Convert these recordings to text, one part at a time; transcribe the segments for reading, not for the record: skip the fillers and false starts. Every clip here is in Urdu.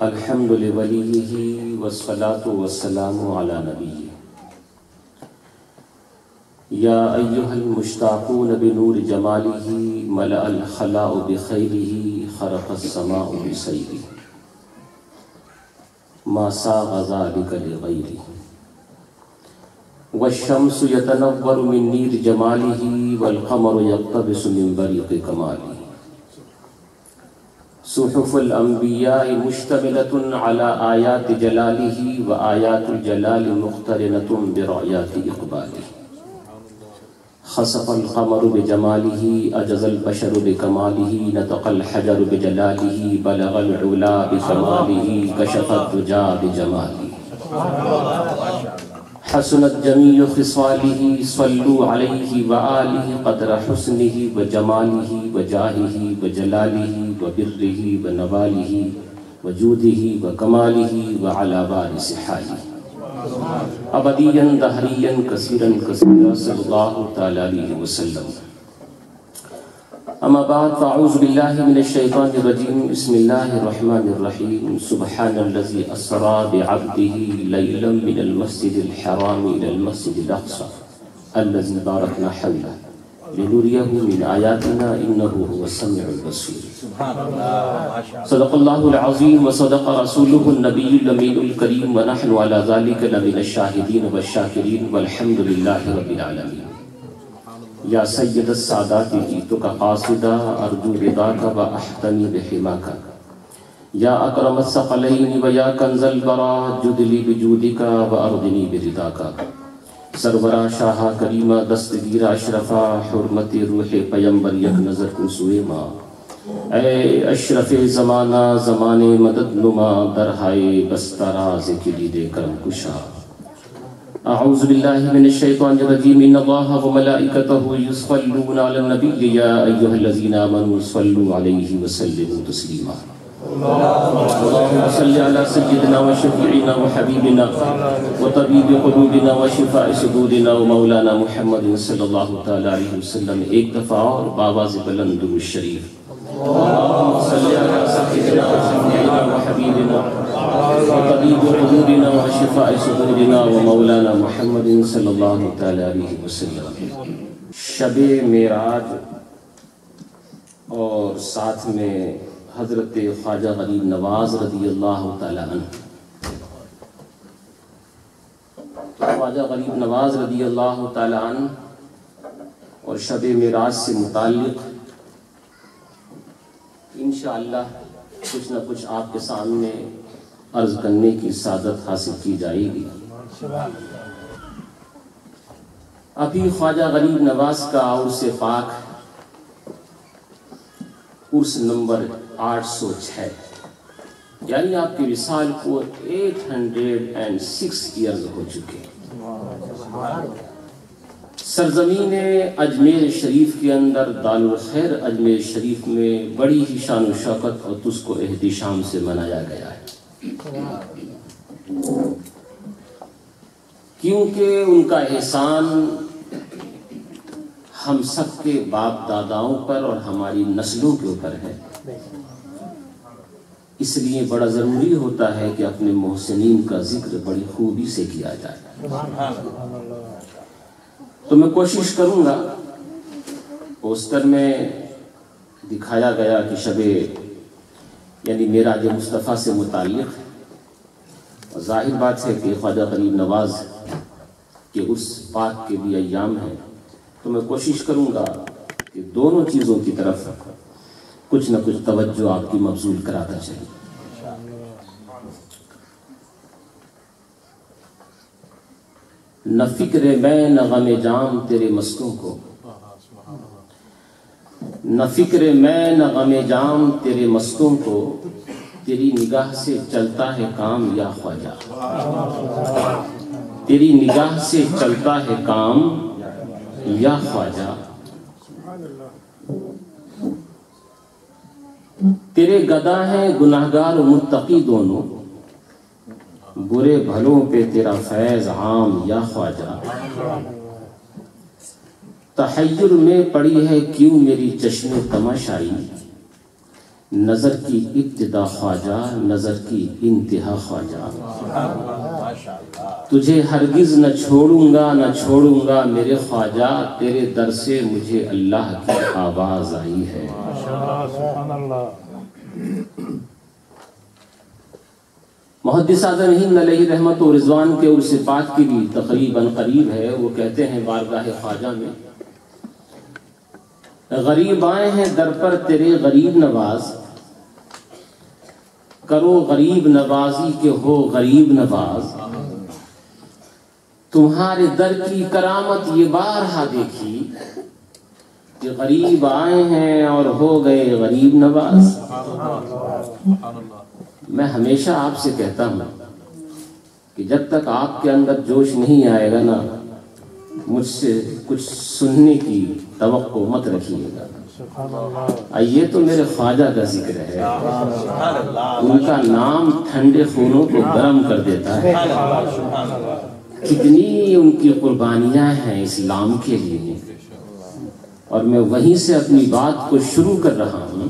الحمد لولیہ والصلاة والسلام علی نبیہ یا ایہا المشتاقون بنور جمالہ ملأ الخلاء بخیرہ خرق السماء بسیرہ ما ساغ ذلک لغیرہ والشمس یتنور من نیر جمالہ والقمر یقتبس من بریق کمالہ صحف الانبیاء مشتملۃ علی آیات جلالہ و آیات الجلال مقترنۃ برؤیات اقبالہ خسف القمر بجمالہ اجز البشر بکمالہ نطق الحجر بجلالہ بلغ العلا بکمالہ کشف الدجا بجمالہ حسنت جمیع خصالہ صلوا علیہ وآلہ قدر حسنہ وجمالہ وجاہہ وجلالہ وبرہ ونوالہ وجودہ وکمالہ وعلی وارث حالہ ابدیاً دہریاً کثیراً کثیرا صلی اللہ تعالی علیہ وسلم. اما بعد فاعوذ باللہ من الشیطان الرجیم. بسم اللہ الرحمن الرحیم. سبحان الذی اسری بعبدہ لیلا من المسجد الحرام الى المسجد الاقصى الذی بارکنا حولہ لنریہ من آیاتنا انہ هو السمیع البصیر. صدق اللہ العظیم وصدق رسولہ النبی الامین الکریم ونحن علی ذلک لمن الشاہدین والشاکرین والحمد للہ رب العالمین. یا سید السادات جیتک قاصدا ارجو رضاک و احتمی بحماک یا اکرم الثقلین و یا کنز البرا جدلی بجودک و ارضنی برضاک. سرورہ شاہ کریمہ دستگیر اشرفہ حرمت روح پیمبر یک نظر کن سوئے ماں. اے اشرف زمانہ زمان مدد نما درہائے بستراز کلید کرم کشا. اعوذ باللہ من الشیطان الرجیم. ان اللہ و ملائکتہ یصلون علی النبی یا ایہا الذین آمنوا صلوا علیہ وسلموا تسلیما. اللهم صل على سيدنا وشفيعنا وحبيبنا وطبيب قلوبنا وشفاء صدورنا ومولانا محمد صلی اللہ تعالی علیہ وسلم. ایک دفعہ اور بآواز بلند درود شریف. اللهم صل على سيدنا وشفيعنا وحبيبنا وطبيب قلوبنا وشفاء صدورنا ومولانا محمد صلی اللہ تعالی علیہ وسلم. شب معراج اور ساتھ میں حضرت خواجہ غریب نواز رضی اللہ تعالیٰ عنہ. خواجہ غریب نواز رضی اللہ تعالیٰ عنہ اور شب معراج سے متعلق انشاءاللہ کچھ نہ کچھ آپ کے سامنے عرض کرنے کی سعادت حاصل کی جائے گی. ابھی خواجہ غریب نواز کا عرس پاک عرس نمبر 806 یعنی آپ کے وصال کو 806 ایئرز ہو چکے. سرزمین اجمیر شریف کے اندر دارالخیر اجمیر شریف میں بڑی ہی شان و شوکت اور تس کو احتشام سے منایا گیا ہے کیونکہ ان کا احسان ہم سب کے باپ داداؤں پر اور ہماری نسلوں کے اوپر ہے. اس لیے بڑا ضروری ہوتا ہے کہ اپنے محسنین کا ذکر بڑی خوبی سے کیا جائے. تو میں کوشش کروں گا. پوسٹر میں دکھایا گیا کہ شب یعنی معراج مصطفیٰ سے متعلق ظاہر بات ہے کہ خواجہ غریب نواز کے عرس پاک کے بھی ایام ہیں. تو میں کوشش کروں گا کہ دونوں چیزوں کی طرف کچھ نہ کچھ توجہ آپ کی مبذول کراتا چاہیے. نہ فکر میں نہ غم جام تیرے مستوں کو، نہ فکر میں نہ غم جام تیرے مستوں کو، تیری نگاہ سے چلتا ہے کام یا خواجہ. تیری نگاہ سے چلتا ہے کام یا خواجہ. تیرے گدا ہیں گناہگار و متقی دونوں، برے بھلوں پہ تیرا فیض عام یا خواجہ. تحیر میں پڑی ہے کیوں میری چشم تماشائی، نظر کی ابتدا خواجہ، نظر کی انتہا خواجہ، تجھے ہرگز نہ چھوڑوں گا نہ چھوڑوں گا میرے خواجہ، تیرے در سے مجھے اللہ کی آواز آئی ہے۔ محدث اعظم ہند علیہ رحمت و رضوان کے عرس پاک کی بھی تقریباً قریب ہے۔ وہ کہتے ہیں بارگاہ خواجہ میں، غریب آئے ہیں در پر تیرے غریب نواز، کرو غریب نوازی کہ ہو غریب نواز، تمہارے در کی کرامت یہ بارہا دیکھی کہ غریب آئے ہیں اور ہو گئے غریب نواز۔ میں ہمیشہ آپ سے کہتا ہوں کہ جب تک آپ کے اندر جوش نہیں آئے گا نا، مجھ سے کچھ سننے کی توقع مت رکھیے گا۔ یہ تو میرے خواجہ کا ذکر ہے، ان کا نام ٹھنڈے خونوں کو گرم کر دیتا ہے۔ کتنی ان کی قربانیاں ہیں اسلام کے لیے، اور میں وہیں سے اپنی بات کو شروع کر رہا ہوں۔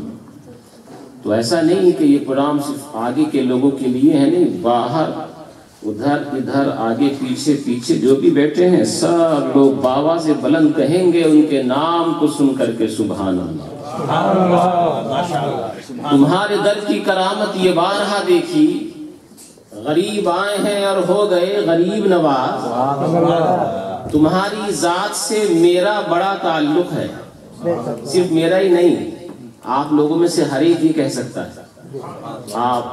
تو ایسا نہیں کہ یہ پروگرام صرف آگے کے لوگوں کے لیے ہے، نہیں، باہر ادھر ادھر آگے پیچھے پیچھے جو بھی بیٹھے ہیں سب لوگ بابا سے بلند کہیں گے ان کے نام کو سن کر کے سبحان اللہ۔ تمہارے در کی کرامت یہ بارہا دیکھی، غریب آئے ہیں اور ہو گئے غریب نواز، تمہاری ذات سے میرا بڑا تعلق ہے۔ صرف میرا ہی نہیں، آپ لوگوں میں سے ہر ایک یہ کہہ سکتا ہے، آپ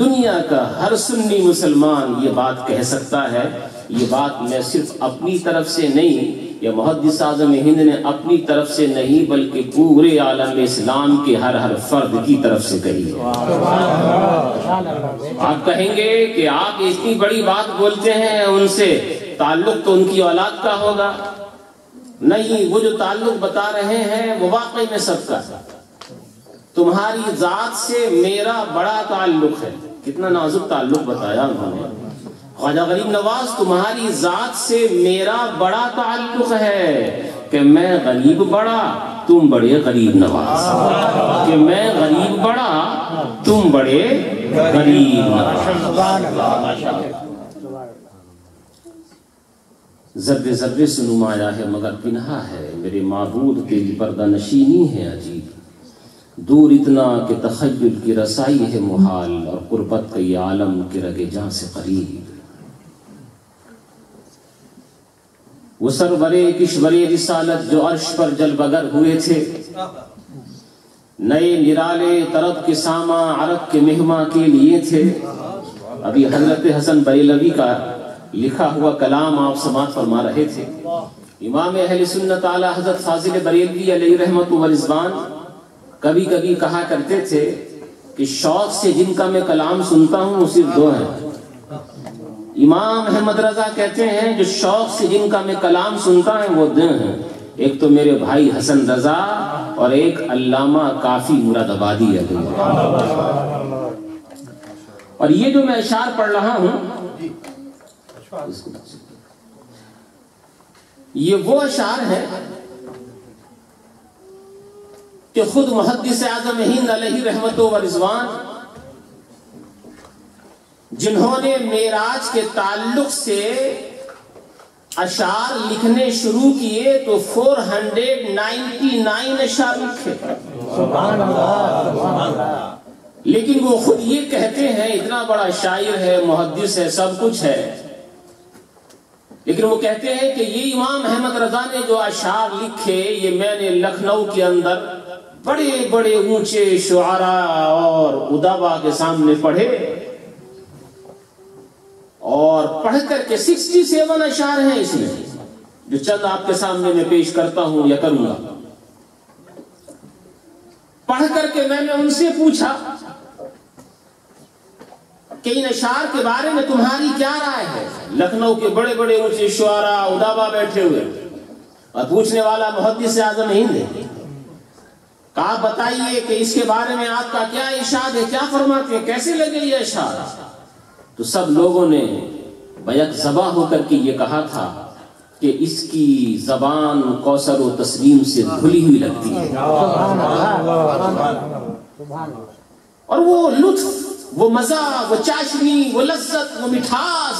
دنیا کا ہر سنی مسلمان یہ بات کہہ سکتا ہے۔ یہ بات میں صرف اپنی طرف سے نہیں، یا محدث اعظم ہند نے اپنی طرف سے نہیں، بلکہ پورے عالم اسلام کے ہر فرد کی طرف سے کہی ہے۔ آپ کہیں گے کہ آپ اتنی بڑی بات بولتے ہیں، ان سے تعلق تو ان کی اولاد کا ہوگا۔ نہیں، وہ جو تعلق بتا رہے ہیں وہ واقعی میں سب کا ہے۔ تمہاری ذات سے میرا بڑا تعلق ہے۔ کتنا نازک تعلق بتایا انہوں نے۔ خواجہ غریب نواز، تمہاری ذات سے میرا بڑا تعلق ہے کہ میں غریب بڑا تم بڑے غریب نواز، کہ میں غریب بڑا تم بڑے غریب نواز۔ ذرے ذرے سے نمایاں ہے مگر پنہا ہے، میرے معبود تیری پردہ نشینی ہے عجیب، دور اتنا کہ تخیل کی رسائی ہے محال، اور قربت کا یہ عالم کے رگے جاں سے قریب۔ وہ سرورے کشورے رسالت جو عرش پر جلوگر ہوئے تھے، نئے نرالے طرب کے ساما عرب کے مہماں کے لیے تھے۔ ابھی حضرت حسن بریلوی کا لکھا ہوا کلام آپ سماعت فرما رہے تھے۔ امام اہل سنت اعلی حضرت فاضل بریلوی علیہ رحمت و رضوان کبھی کبھی کہا کرتے تھے کہ شوق سے جن کا میں کلام سنتا ہوں وہ صرف دو ہیں۔ امام احمد رضا کہتے ہیں جو شوق سے جن کا میں کلام سنتا ہوں وہ دو ہیں، ایک تو میرے بھائی حسن رضا اور ایک علامہ کافی مراد آبادی ہے۔ اور یہ جو میں اشعار پڑھ رہا ہوں یہ وہ اشعار ہے کہ خود محدث اعظم ہند علیہ رحمت و رضوان، جنہوں نے معراج کے تعلق سے اشعار لکھنے شروع کیے تو 499 اشعار لکھے، لیکن وہ خود یہ کہتے ہیں، اتنا بڑا شاعر ہے، محدث ہے، سب کچھ ہے، لیکن وہ کہتے ہیں کہ یہ امام احمد رضا نے جو اشعار لکھے یہ میں نے لکھنؤ کے اندر بڑے بڑے اونچے شعراء اور ادبا کے سامنے پڑھے، اور پڑھ کر کے 67 اشعار ہیں اس میں، جو چند آپ کے سامنے میں پیش کرتا ہوں یا کروں گا۔ پڑھ کر کے میں نے ان سے پوچھا کہ ان اشعار کے بارے میں تمہاری کیا رائے ہے؟ لکھنؤ کے بڑے بڑے اونچے شعراء ادبا بیٹھے ہوئے، اور پوچھنے والا محدث اعظم ہند ہے۔ آپ بتائیے کہ اس کے بارے میں آپ کا کیا ارشاد ہے، کیا فرماتے ہیں، کیسے لگے یہ اشعار؟ تو سب لوگوں نے بیک زباں ہو کر کے یہ کہا تھا کہ اس کی زبان کوثر و تسلیم سے دھلی ہوئی لگتی ہے، اور وہ لطف، وہ مزہ، وہ چاشنی، وہ لذت، وہ مٹھاس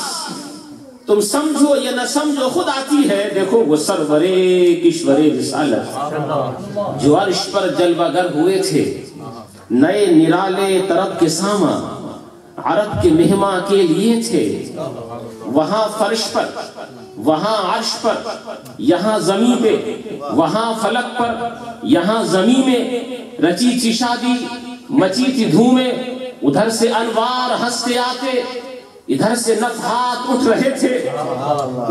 تم سمجھو یا نہ سمجھو خود آتی ہے۔ دیکھو وہ سرورے کشور رسالت جو عرش پر جلوہ گر ہوئے تھے، نئے نرالے طرب کے ساما عرب کے مہماں کے لیے تھے، وہاں فرش پر، وہاں عرش پر، یہاں زمین پہ، وہاں فلک پر، یہاں زمین میں رچی تھی شادی، مچی تھی دھومیں، ادھر سے انوار ہنستے آتے، ادھر سے نفحات اٹھ رہے تھے،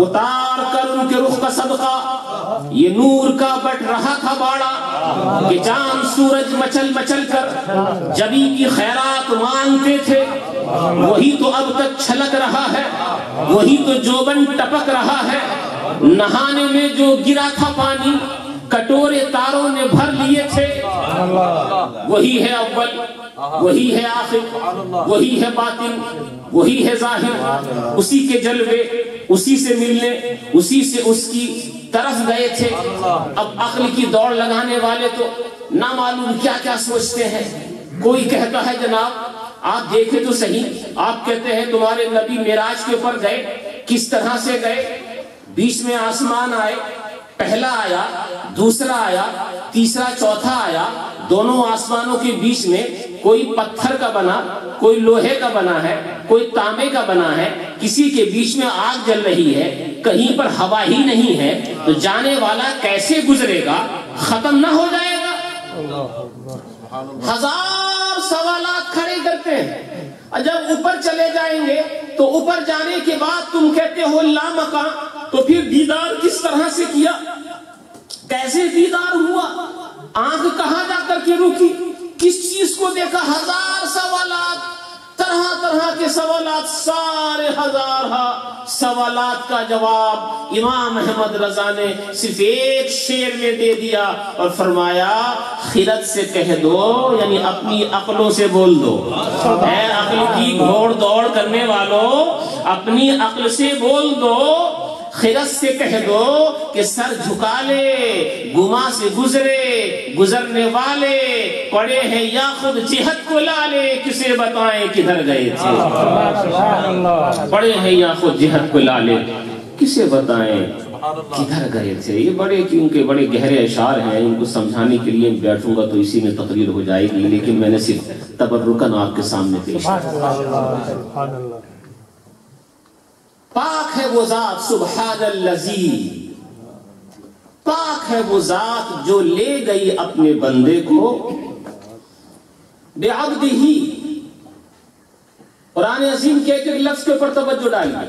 اتار کر ان کے رخ کا صدقہ یہ نور کا بٹ رہا تھا باڑا، کہ چاند سورج مچل مچل کر جبی کی خیرات مانگتے تھے، وہی تو اب تک چھلک رہا ہے، وہی تو جوبن ٹپک رہا ہے، نہانے میں جو گرا تھا پانی کٹورے تاروں نے بھر لیے تھے، وہی ہے اول، وہی ہے آخر، وہی ہے باطن، وہی ہے ظاہر، اسی کے جلوے، اسی سے ملنے، اسی سے اس کی طرف گئے تھے۔ اب عقل کی دوڑ لگانے والے تو نہ معلوم کیا کیا سوچتے ہیں۔ کوئی کہتا ہے جناب آپ دیکھیں تو صحیح، آپ کہتے ہیں تمہارے نبی معراج کے اوپر گئے، کس طرح سے گئے؟ بیچ میں آسمان آئے، پہلا آیا، دوسرا آیا، تیسرا چوتھا آیا، دونوں آسمانوں کے بیچ میں کوئی پتھر کا بنا، کوئی لوہے کا بنا ہے، کوئی تانبے کا بنا ہے، کسی کے بیچ میں آگ جل رہی ہے، کہیں پر ہوا ہی نہیں ہے، تو جانے والا کیسے گزرے گا؟ ختم نہ ہو جائے گا؟ ہزار سوالات کھڑے کرتے ہیں۔ جب اوپر چلے جائیں گے تو اوپر جانے کے بعد تم کہتے ہو لا مکان، تو پھر دیدار کس طرح سے کیا؟ کیسے دیدار ہوا؟ آنکھ کہاں جا کر کے رکی؟ کس چیز کو دیکھا؟ ہزار سوالات، طرح طرح کے سوالات، سارے ہزار سوالات کا جواب امام احمد رضا نے صرف ایک شعر میں دے دیا اور فرمایا خرد سے کہہ دو، یعنی اپنی عقلوں سے بول دو، اے عقل کی گھوڑ دوڑ کرنے والوں، اپنی عقل سے بول دو، خرد سے کہہ دو کہ سر جھکا لے، گما سے گزرے گزرنے والے، پڑے ہیں یا خود جہت کو لا لے، کسے بتائیں کدھر گئے تھے؟ پڑے ہیں یا خود جہت کو لا لے، کسے بتائیں کدھر گئے تھے؟ یہ بڑے کیونکہ بڑے گہرے اشعار ہیں، ان کو سمجھانے کے لیے بیٹھوں گا تو اسی میں تقریر ہو جائے گی، لیکن میں نے صرف تبرکاً آپ کے سامنے پیش کیا۔ پاک ہے وہ ذات سبحان الذی، پاک ہے وہ ذات جو لے گئی اپنے بندے کو بعبدہ۔ قرآن عظیم کے ایک ایک لفظ کے اوپر توجہ ڈالیے۔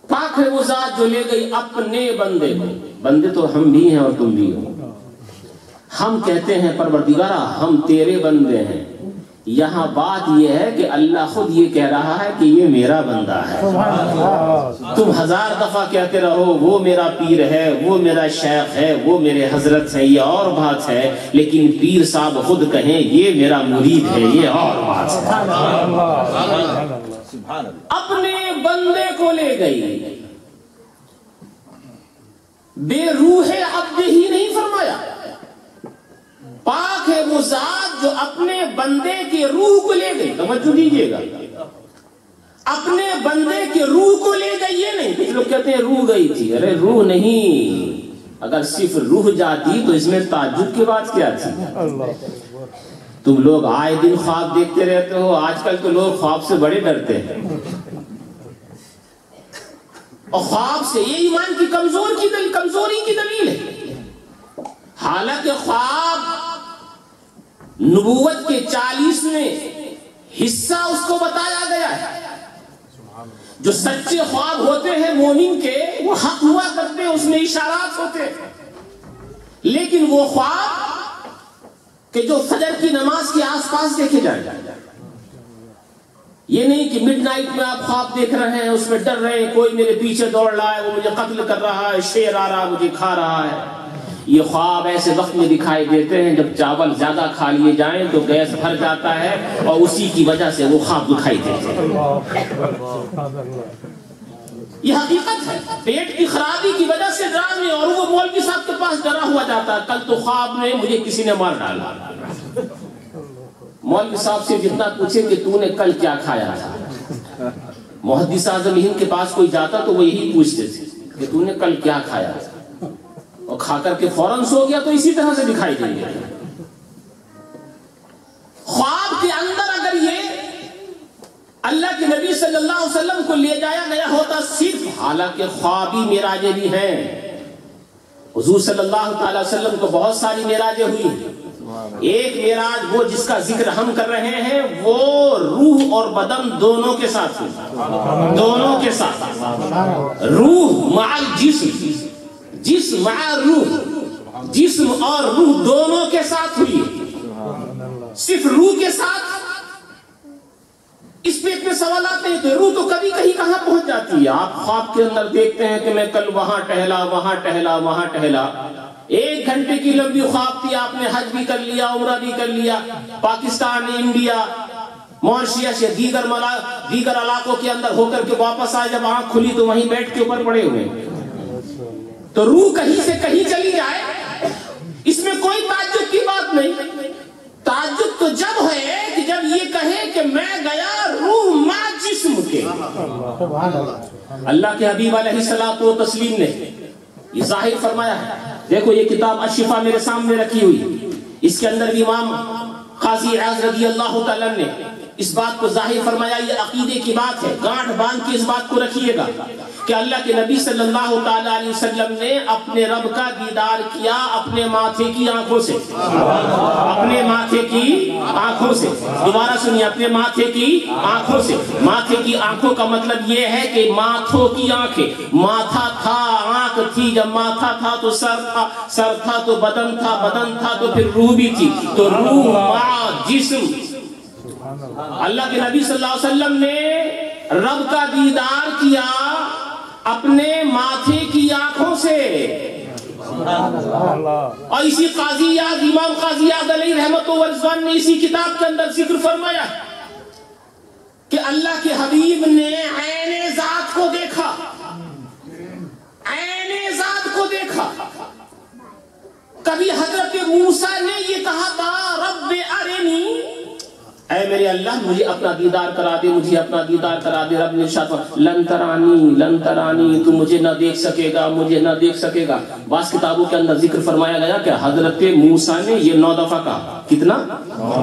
پاک ہے وہ ذات جو لے گئی اپنے بندے کو۔ بندے تو ہم بھی ہیں اور تم بھی ہو۔ ہم کہتے ہیں پروردگارا ہم تیرے بندے ہیں، یہاں بات یہ ہے کہ اللہ خود یہ کہہ رہا ہے کہ یہ میرا بندہ ہے۔ تم ہزار دفعہ کہتے رہو وہ میرا پیر ہے، وہ میرا شیخ ہے، وہ میرے حضرت ہے، یہ اور بات ہے، لیکن پیر صاحب خود کہیں یہ میرا مرید ہے، یہ اور بات ہے۔ اپنے بندے کو لے گئی، بے روح عبد ہی نہیں فرمایا۔ پاک ہے وہ ذات جو اپنے بندے کے روح کو لے گئی۔ توجہ دیجیے گا، اپنے بندے کے روح کو لے گئی، یہ نہیں کچھ لوگ کہتے ہیں روح گئی تھی، ارے روح نہیں، اگر صرف روح جاتی تو اس میں تعجب کی بات کیا تھی؟ تم لوگ آئے دن خواب دیکھتے رہتے ہو، آج کل تو لوگ خواب سے بڑے ڈرتے ہیں، اور خواب سے یہ ایمان کی کمزوری کی دلیل ہے۔ حالانکہ خواب نبوت کے 40ویں حصہ اس کو بتایا گیا ہے۔ جو سچے خواب ہوتے ہیں مومن کے وہ حق ہوا کرتے ہیں، اس میں اشارات ہوتے ہیں، لیکن وہ خواب کہ جو فجر کی نماز کے آس پاس دیکھے جائیں، یہ نہیں کہ مڈ نائٹ میں آپ خواب دیکھ رہے ہیں، اس میں ڈر رہے ہیں کوئی میرے پیچھے دوڑ رہا ہے، وہ مجھے قتل کر رہا ہے، شیر آ رہا ہے مجھے کھا رہا ہے۔ یہ خواب ایسے وقت میں دکھائی دیتے ہیں جب چاول زیادہ کھا لیے جائیں تو گیس بھر جاتا ہے، اور اسی کی وجہ سے وہ خواب دکھائی دیتے ہیں۔ یہ حقیقت ہے. پیٹ کی خرابی کی وجہ سے ڈرانے، اور وہ مولوی صاحب کے پاس ڈرا ہوا جاتا ہے کل تو خواب میں مجھے کسی نے مار ڈالا. مولوی صاحب سے جتنا پوچھے کہ تو نے کل کیا کھایا تھا، محدث اعظم ہند کے پاس کوئی جاتا تو وہ یہی پوچھتے تھے کہ تو نے کل کیا کھایا تھا، اور کھا کر کے فوراً سو گیا تو اسی طرح سے دکھائی دیں گے. خواب کے اندر اگر یہ اللہ کے نبی صلی اللہ علیہ وسلم کو لے جایا گیا ہوتا صرف، حالانکہ خوابی معراجیں بھی ہیں، حضور صلی اللہ تعالی وسلم کو بہت ساری معراجیں ہوئی ہیں. ایک معراج وہ جس کا ذکر ہم کر رہے ہیں وہ روح اور بدن دونوں کے ساتھ ہوئی، دونوں کے ساتھ، روح مع الجسم، جسم مع روح، جسم اور روح دونوں کے ساتھ ہوئی. صرف روح کے ساتھ اس پہ اتنے سوالات نہیں تھے. روح تو کبھی کہیں کہاں پہنچ جاتی ہے. آپ خواب کے اندر دیکھتے ہیں کہ میں کل وہاں ٹہلا، وہاں ٹہلا، وہاں ٹہلا. 1 گھنٹے کی لمبی خواب تھی، آپ نے حج بھی کر لیا، عمرہ بھی کر لیا، پاکستان، انڈیا، ماریشس یا دیگر علاقوں کے اندر ہو کر کے واپس آئے. جب آنکھ کھلی تو وہیں بیٹھ کے اوپر پڑے ہوئے. تو روح کہیں سے کہیں چلی جائے، اس میں کوئی تعجب کی بات نہیں. تعجب تو جب ہے کہ جب یہ کہے کہ میں گیا روح مع جسم کے. اللہ کے حبیب علیہ الصلوۃ والتسلیم نے یہ ظاہر فرمایا ہے. دیکھو یہ کتاب الشفا میرے سامنے رکھی ہوئی، اس کے اندر بھی امام قاضی اعاذ رضی اللہ تعالیٰ نے اس بات کو ظاہر فرمایا. یہ عقیدے کی بات ہے، گانٹھ باندھ کے اس بات کو رکھیے گا کہ اللہ کے نبی صلی اللہ تعالی علیہ وسلم نے اپنے رب کا دیدار کیا اپنے ماتھے کی آنکھوں سے. اپنے ماتھے کی آنکھوں سے، دوبارہ سنیے، اپنے ماتھے کی آنکھوں سے. ماتھے کی آنکھوں کا مطلب یہ ہے کہ ماتھوں کی آنکھیں. ماتھا تھا، آنکھ تھی. جب ماتھا تھا تو سر تھا، سر تھا تو بدن تھا، بدن تھا تو پھر روح بھی تھی. تو روح مع جسم. اللہ کے نبی صلی اللہ علیہ وسلم نے رب کا دیدار کیا اپنے ماتھے کی آنکھوں سے. اور اسی قاضی اعظم، امام قاضی اعظم علیہ رحمت و رضوان نے اسی کتاب کے اندر ذکر فرمایا کہ اللہ کے حبیب نے عین ذات کو دیکھا، عین ذات کو دیکھا. کبھی حضرت موسیٰ نے یہ کہا تھا رب ارنی، اے میرے اللہ مجھے اپنا دیدار کرا دے، مجھے اپنا دیدار کرا دے. رب نے ارشاد فرمایا لن ترانی، لن ترانی، تو مجھے نہ دیکھ سکے گا، مجھے نہ دیکھ سکے گا. بعض کتابوں کے اندر ذکر فرمایا گیا کہ حضرت موسیٰ نے یہ 9 دفعہ کہا. کتنا؟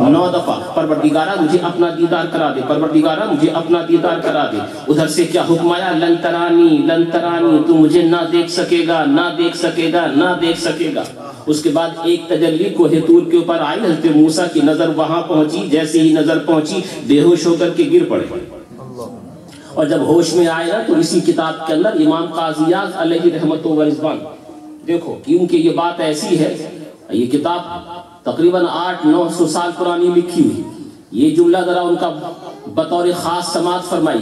9 دفعہ. پروردگارہ مجھے اپنا دیدار کرا دے، پروردگارہ مجھے اپنا دیدار کرا دے. ادھر سے کیا حکم آیا؟ لن ترانی، لن ترانی، تو مجھے نہ دیکھ سکے گا، نہ دیکھ سکے گا، نہ دیکھ سکے گا. اس کے بعد ایک تجلی کوہ طور کے اوپر آئی. حضرت موسیٰ کی نظر وہاں پہنچی، جیسے ہی نظر پہنچی بے ہوش ہو کر کے گر پڑے. اور جب ہوش میں آئے نا تو اسی کتاب کے اندر امام قاضی اعظم علیہ رحمت و رضوان، دیکھو کیونکہ یہ بات ایسی ہے، یہ کتاب تقریباً 800-900 سال پرانی لکھی ہوئی. یہ جملہ ذرا ان کا بطور خاص سماعت فرمائی.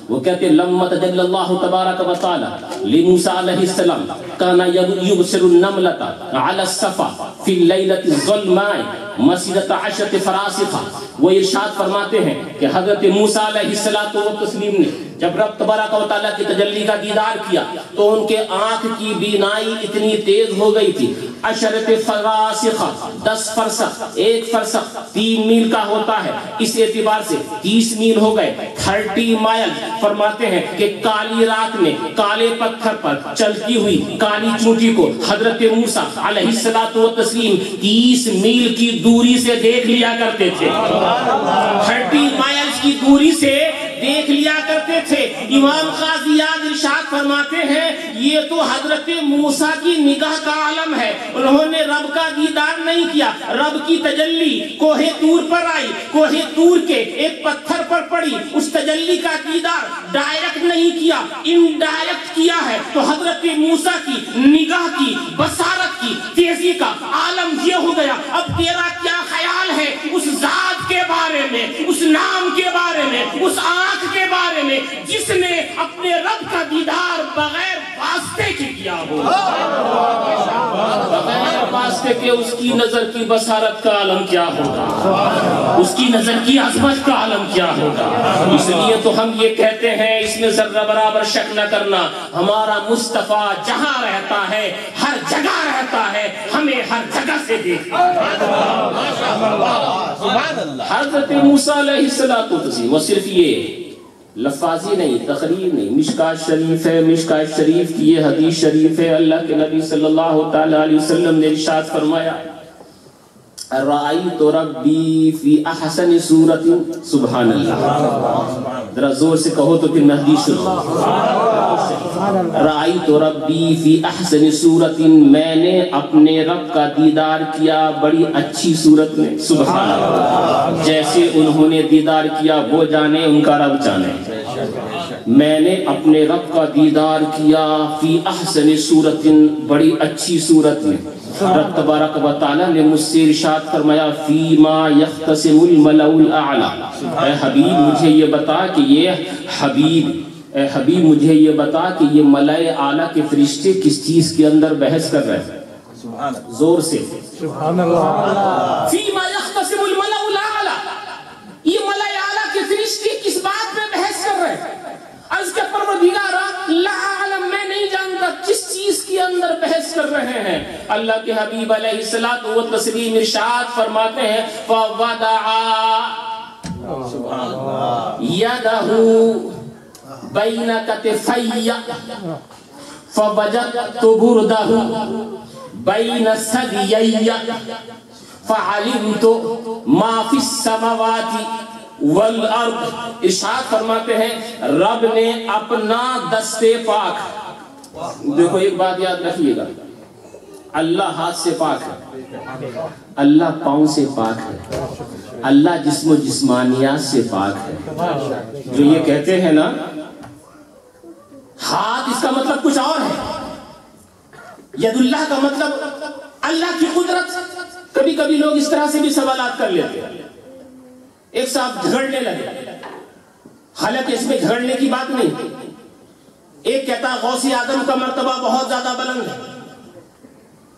وہ کہتے ہیں لما تجلی اللہ تبارک و تعالی لموسیٰ علیہ السلام کان یبصر النملۃ علی الصفا فی اللیلۃ الظلماء مسیرۃ 10 فراسخ. وہ ارشاد فرماتے ہیں کہ حضرت موسیٰ علیہ الصلوۃ والتسلیم نے جب رب تبارک و تعالیٰ کی تجلی کا دیدار کیا تو ان کے آنکھ کی بینائی اتنی تیز ہو گئی تھی. 10 فراسخ، 10 فرسخ، 1 فرسخ 3 میل کا ہوتا ہے، اس اعتبار سے 30 میل ہو گئے. 30 مائل. فرماتے ہیں کہ کالی رات میں کالے پتھر پر چلتی ہوئی کالی چونٹی کو حضرت موسیٰ علیہ الصلوۃ والتسلیم 30 میل کی دوری سے دیکھ لیا کرتے تھے. 30 مائلز کی دوری سے دیکھ لیا کرتے تھے. امام قاضی اعظم ارشاد فرماتے ہیں یہ تو حضرت موسیٰ کی نگاہ کا عالم ہے. انہوں نے رب کا دیدار نہیں کیا. رب کی تجلی کوہ طور پر آئی، کوہ طور کے ایک پتھر پر پڑی. اس تجلی کا دیدار ڈائریکٹ نہیں کیا، انڈائریکٹ کیا ہے. تو حضرت موسیٰ کی نگاہ کی، بصارت کی تیزی کا عالم یہ ہو گیا. اب تیرا کیا خیال ہے اس ذات کے بارے بارے میں، اس نام کے بارے میں، اس آنکھ کے بارے میں جس نے اپنے رب کا دیدار بغیر واسطے کے کیا ہو، بغیر واسطے کے اس کی نظر کی بصارت کا عالم کیا ہوگا، اس کی نظر کی عظمت کا عالم کیا ہوگا۔ اس لیے تو ہم یہ کہتے ہیں، اس میں ذرہ برابر شک نہ کرنا، ہمارا مصطفیٰ جہاں رہتا ہے ہر جگہ رہتا ہے، ہمیں ہر جگہ سے دیکھتا ہے۔ حضرت موسیٰ علیہ السلام، وہ صرف یہ لفاظی نہیں، تقریر نہیں، مشکات شریف ہے، مشکات شریف کی یہ حدیث شریف ہے، اللہ کے نبی صلی اللہ تعالی علیہ وسلم نے ارشاد فرمایا، رأیت ربی فی احسن صورت، سبحان اللہ، ذرا زور سے کہو تو پھر میں حدیث سنوں، رأیت ربی فی احسن صورت، میں نے اپنے رب کا دیدار کیا بڑی اچھی صورت میں، سبحان اللہ، جیسے انہوں نے دیدار کیا وہ جانے، ان کا رب جانے۔ میں نے اپنے رب کا دیدار کیا فی احسن صورت، بڑی اچھی صورت میں۔ رب تبارک و تعالی نے مجھ سے ارشاد فرمایا، فیما یختصم الملأ الاعلی، اے حبیب مجھے یہ بتا کہ اے حبیب مجھے یہ بتا کہ یہ ملائے اعلیٰ کے فرشتے کس چیز کے اندر بحث کر رہے ہیں، زور سے سبحان اللہ، فیما یختصم الملأ الاعلی، یہ ملائے اعلیٰ کے فرشتے کس بات میں بحث کر رہے ہیں؟ عرض کے پروردگارا لا اعلم، میں نہیں جانتا کس چیز کے اندر بحث کر رہے ہیں۔ اللہ کے حبیب علیہ الصلوۃ والتسلیم ارشاد فرماتے ہیں، فوضع یدہ بین کتفی فوجدت بردہ بین ثدیی فعلمت ما فی السماوات والارض۔ ارشاد فرماتے ہیں رب نے اپنا دستے پاک، دیکھو ایک بات یاد رکھیے گا، اللہ ہاتھ سے پاک ہے، اللہ پاؤں سے پاک ہے، اللہ جسم و جسمانیات سے پاک ہے۔ جو یہ کہتے ہیں نا ہاتھ، اس کا مطلب کچھ اور ہے، ید اللہ کا مطلب اللہ کی قدرت۔ کبھی کبھی لوگ اس طرح سے بھی سوالات کر لیتے ہیں، ایک صاحب جھگڑنے لگے، حالانکہ اس میں جھگڑنے کی بات نہیں۔ ایک کہتا غوث اعظم کا مرتبہ بہت زیادہ بلند ہے،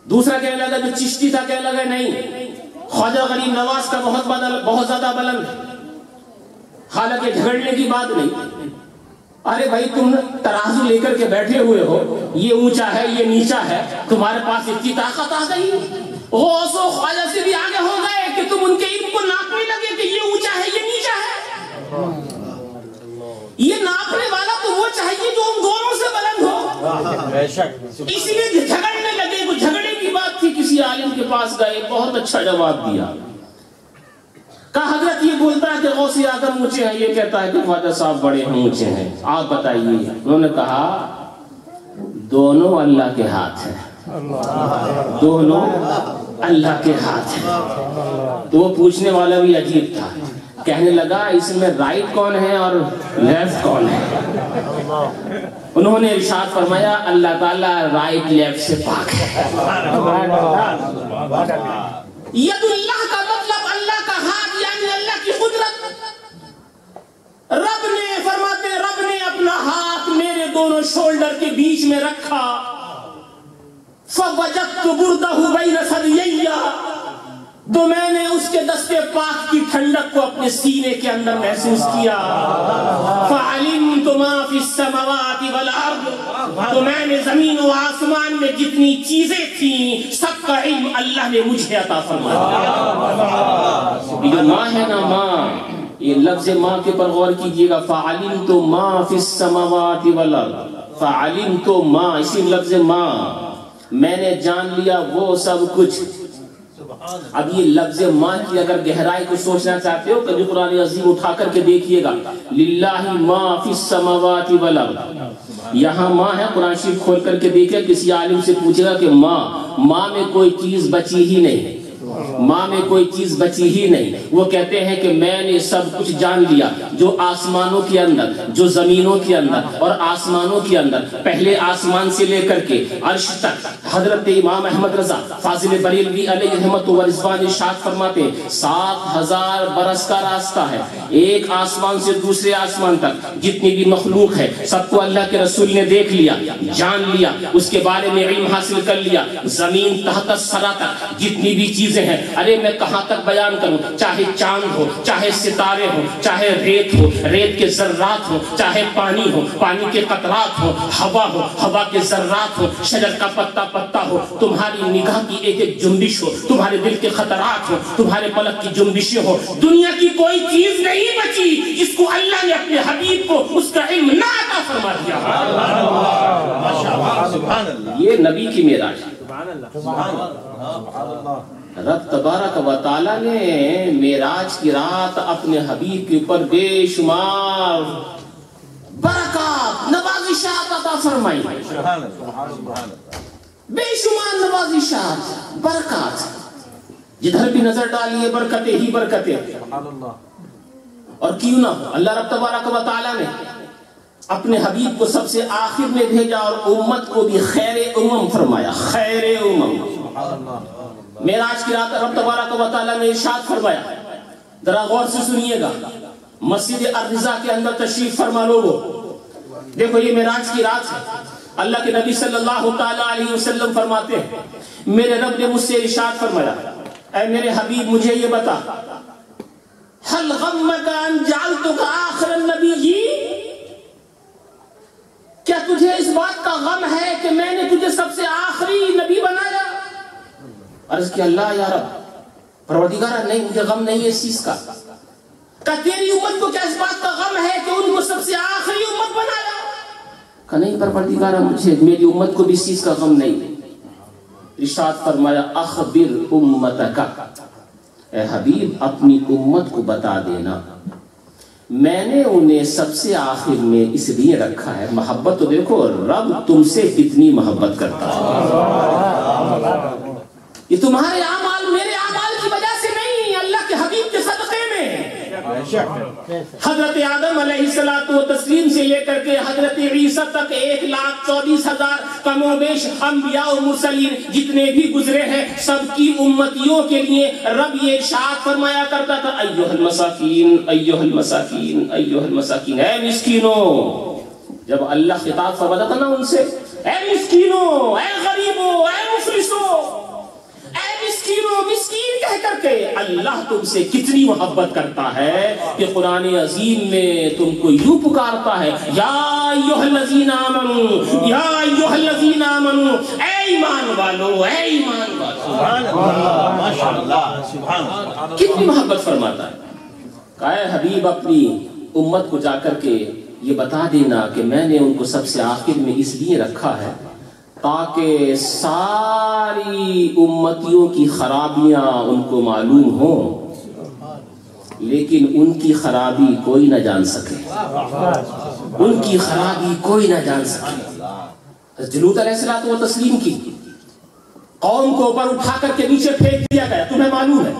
دوسرا کہنے لگا جو چشتی تھا کہنے لگا نہیں، خواجہ غریب نواز کا بہت زیادہ بلند ہے، حالانکہ جھگڑنے کی بات نہیں۔ ارے بھائی تم ترازو لے کر کے بیٹھے ہوئے ہو، یہ اونچا ہے یہ نیچا ہے، تمہارے پاس اتنی طاقت آ گئی، غوث و خواجہ سے بھی آگے ہو گئے کہ تم ان کے علم کو ناپنے لگے کہ یہ اونچا ہے یہ نیچا ہے۔ یہ ناپنے والا تو وہ چاہیے جو ان دونوں سے بلند ہو، اس لیے جھگڑنے لگے۔ وہ جھگڑے کی بات تھی، کسی عالم کے پاس گئے، بہت اچھا جواب دیا، کہا حضرت یہ بولتا ہے کہ غوث اعظم اونچے ہیں، یہ کہتا ہے کہ خواجہ صاحب بڑے ہیں اونچے ہیں، آپ بتائیے۔ انہوں نے کہا دونوں اللہ کے ہاتھ ہیں، دونوں اللہ کے ہاتھ ہیں۔ تو وہ پوچھنے والا بھی عجیب تھا، کہنے لگا اس میں رائٹ کون ہے اور لیفٹ کون ہے؟ انہوں نے ارشاد فرمایا اللہ تعالیٰ رائٹ لیفٹ سے پاک ہے۔ ید اللہ کا مطلب اللہ کا ہاتھ، یعنی اللہ کی قدرت۔ رب نے فرماتے رب نے اپنا ہاتھ میرے دونوں شولڈر کے بیچ میں رکھا، فوجدت بردہ بین ثدیی، تو میں نے اس کے دستے پاک کی ٹھنڈک کو اپنے سینے کے اندر محسوس کیا، فعلمت ما فی السماوات والارض، تو میں نے زمین و آسمان میں جتنی چیزیں تھیں سب کا علم اللہ نے مجھے عطا فرمایا۔ یہ ماں ہے نا ماں، یہ لفظ ماں کے پر غور کیجئے گا، فعلمت ما فی السماوات والارض، فعلمت ما، اسی لفظ ماں، میں نے جان لیا وہ سب کچھ۔ اب یہ لفظ ماں کی اگر گہرائی کو سوچنا چاہتے ہو کبھی قرآن عظیم اٹھا کر کے دیکھیے گا، للہ ما فی السماوات والارض، یہاں ماں ہے، قرآن شریف کھول کر کے دیکھے، کسی عالم سے پوچھے گا کہ ماں میں کوئی چیز بچی ہی نہیں، ماں میں کوئی چیز بچی ہی نہیں. وہ کہتے ہیں کہ میں نے سب کچھ جان لیا جو آسمانوں کے اندر، جو زمینوں کے اندر اور آسمانوں کے اندر، پہلے آسمان سے لے کر کے عرش تک. حضرت امام احمد رضا فاضل بریلوی علیہ رحمت و رضوان ارشاد فرماتے ہیں 7000 برس کا راستہ ہے ایک آسمان سے دوسرے آسمان تک. جتنی بھی مخلوق ہے سب کو اللہ کے رسول نے دیکھ لیا، جان لیا، اس کے بارے میں علم حاصل کر لیا. زمین تحت الثری تک جتنی بھی چیزیں ہیں، ارے میں کہاں تک بیان کروں، چاہے چاند ہو، چاہے ستارے ہو، چاہے ریت ہو، ریت کے ذرات ہو، چاہے پانی ہو، پانی کے قطرات ہو، ہوا ہو، ہوا کے ذرات ہو، شجر کا پتا پتا ہو، تمہاری نگاہ کی ایک ایک جنبش ہو، تمہارے دل کے خطرات ہو، تمہارے پلک کی جنبشیں ہو. دنیا کی کوئی چیز نہیں بچی جس کو اللہ نے اپنے حبیب کو اس کا علم نہ عطا فرما دیا. یہ نبی کی معراج ہے. رب تبارک و تعالی نے معراج کی رات اپنے حبیب کے اوپر بے شمار برکات، نوازشات عطا فرمائی. بے شمار نوازشات، برکات، جدھر بھی نظر ڈالیے برکتیں ہی برکتیں. اور کیوں نہ ہو، اللہ رب تبارک و تعالی نے اپنے حبیب کو سب سے آخر میں بھیجا اور امت کو بھی خیر امم فرمایا. خیر امم. معراج کی رات رب تبارک و تعالی نے ارشاد فرمایا، ذرا غور سے سنیے گا. مسجد الرضا کے اندر تشریف فرما لوگو، دیکھو یہ معراج کی رات ہے. اللہ کے نبی صلی اللہ تعالی علیہ وسلم فرماتے ہیں میرے رب نے مجھ سے ارشاد فرمایا، اے میرے حبیب مجھے یہ بتا، هل غمك ان جعلتك آخر النبیین، کیا تجھے اس بات کا غم ہے کہ میں نے تجھے سب سے آخری نبی بنایا؟ عرض کیا اللہ یا رب، پروردگار نہیں مجھے غم نہیں ہے اس چیز کا. کہ تیری امت کو کیا اس بات کا غم ہے کہ ان کو سب سے آخری امت بنایا؟ کہ نہیں پروردگار مجھے میری امت کو بھی اس چیز کا غم نہیں. ارشاد فرمایا اخبر امتک، اے حبیب اپنی امت کو بتا دینا میں نے انہیں سب سے آخر میں اس لیے رکھا ہے. محبت تو دیکھو رب تم سے کتنی محبت کرتا ہے. یہ تمہارے اعمال میرے اعمال کی وجہ سے نہیں، اللہ کے حبیب کے صدقے میں. حضرت آدم علیہ الصلوۃ والتسلیم سے لے کر کے حضرت عیسیٰ تک 1,24,000 کم و بیش انبیاء و مرسلین جتنے بھی گزرے ہیں، سب کی امتیوں کے لیے رب یہ ارشاد فرمایا کرتا تھا ایھا المساکین ایھا المساکین ایھا المساکین. اے مسکینوں، جب اللہ خطاب فرماتا تھا نا ان سے، اے مسکینوں، اے غریبوں، اے مفلسوں، اے مسکینوں، مسکین کہہ کر کے اللہ تم سے کتنی محبت کرتا ہے کہ قرآن عظیم میں تم کو یوں پکارتا ہے، یا ایھا الذین آمنوا، یا ایھا الذین آمنوا، اے ایمان والو، اے ایمان والو. سبحان اللہ، ماشاءاللہ، سبحان اللہ. کتنی محبت فرماتا ہے. کہ اے حبیب اپنی امت کو جا کر کے یہ بتا دینا کہ میں نے ان کو سب سے آخر میں اس لیے رکھا ہے تاکہ ساری امتیوں کی خرابیاں ان کو معلوم ہوں، لیکن ان کی خرابی کوئی نہ جان سکے. ان کی خرابی کوئی نہ جان سکے. جلوت علیہ الصلوۃ والتسلیم کی قوم کو اوپر اٹھا کر کے نیچے پھینک دیا گیا، تمہیں معلوم ہے.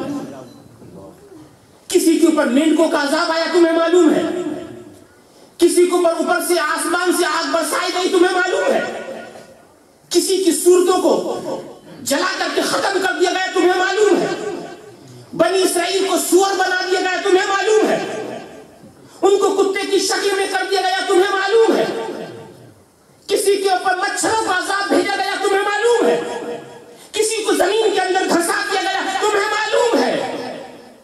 کسی کے اوپر مینکوں کا عذاب آیا، تمہیں معلوم ہے. کسی کے اوپر سے آسمان سے آگ برسائی گئی، تمہیں معلوم ہے. کسی کی صورتوں کو جلا کر کے ختم کر دیا گیا، تمہیں معلوم ہے. بنی اسرائیل کو سور بنا دیا گیا، تمہیں معلوم ہے. ان کو کتے کی شکل میں کر دیا گیا، تمہیں معلوم ہے. کسی کے اوپر مچھروں کا عذاب بھیجا گیا، تمہیں معلوم ہے. کسی کو زمین کے اندر دھسا دیا گیا، تمہیں معلوم ہے.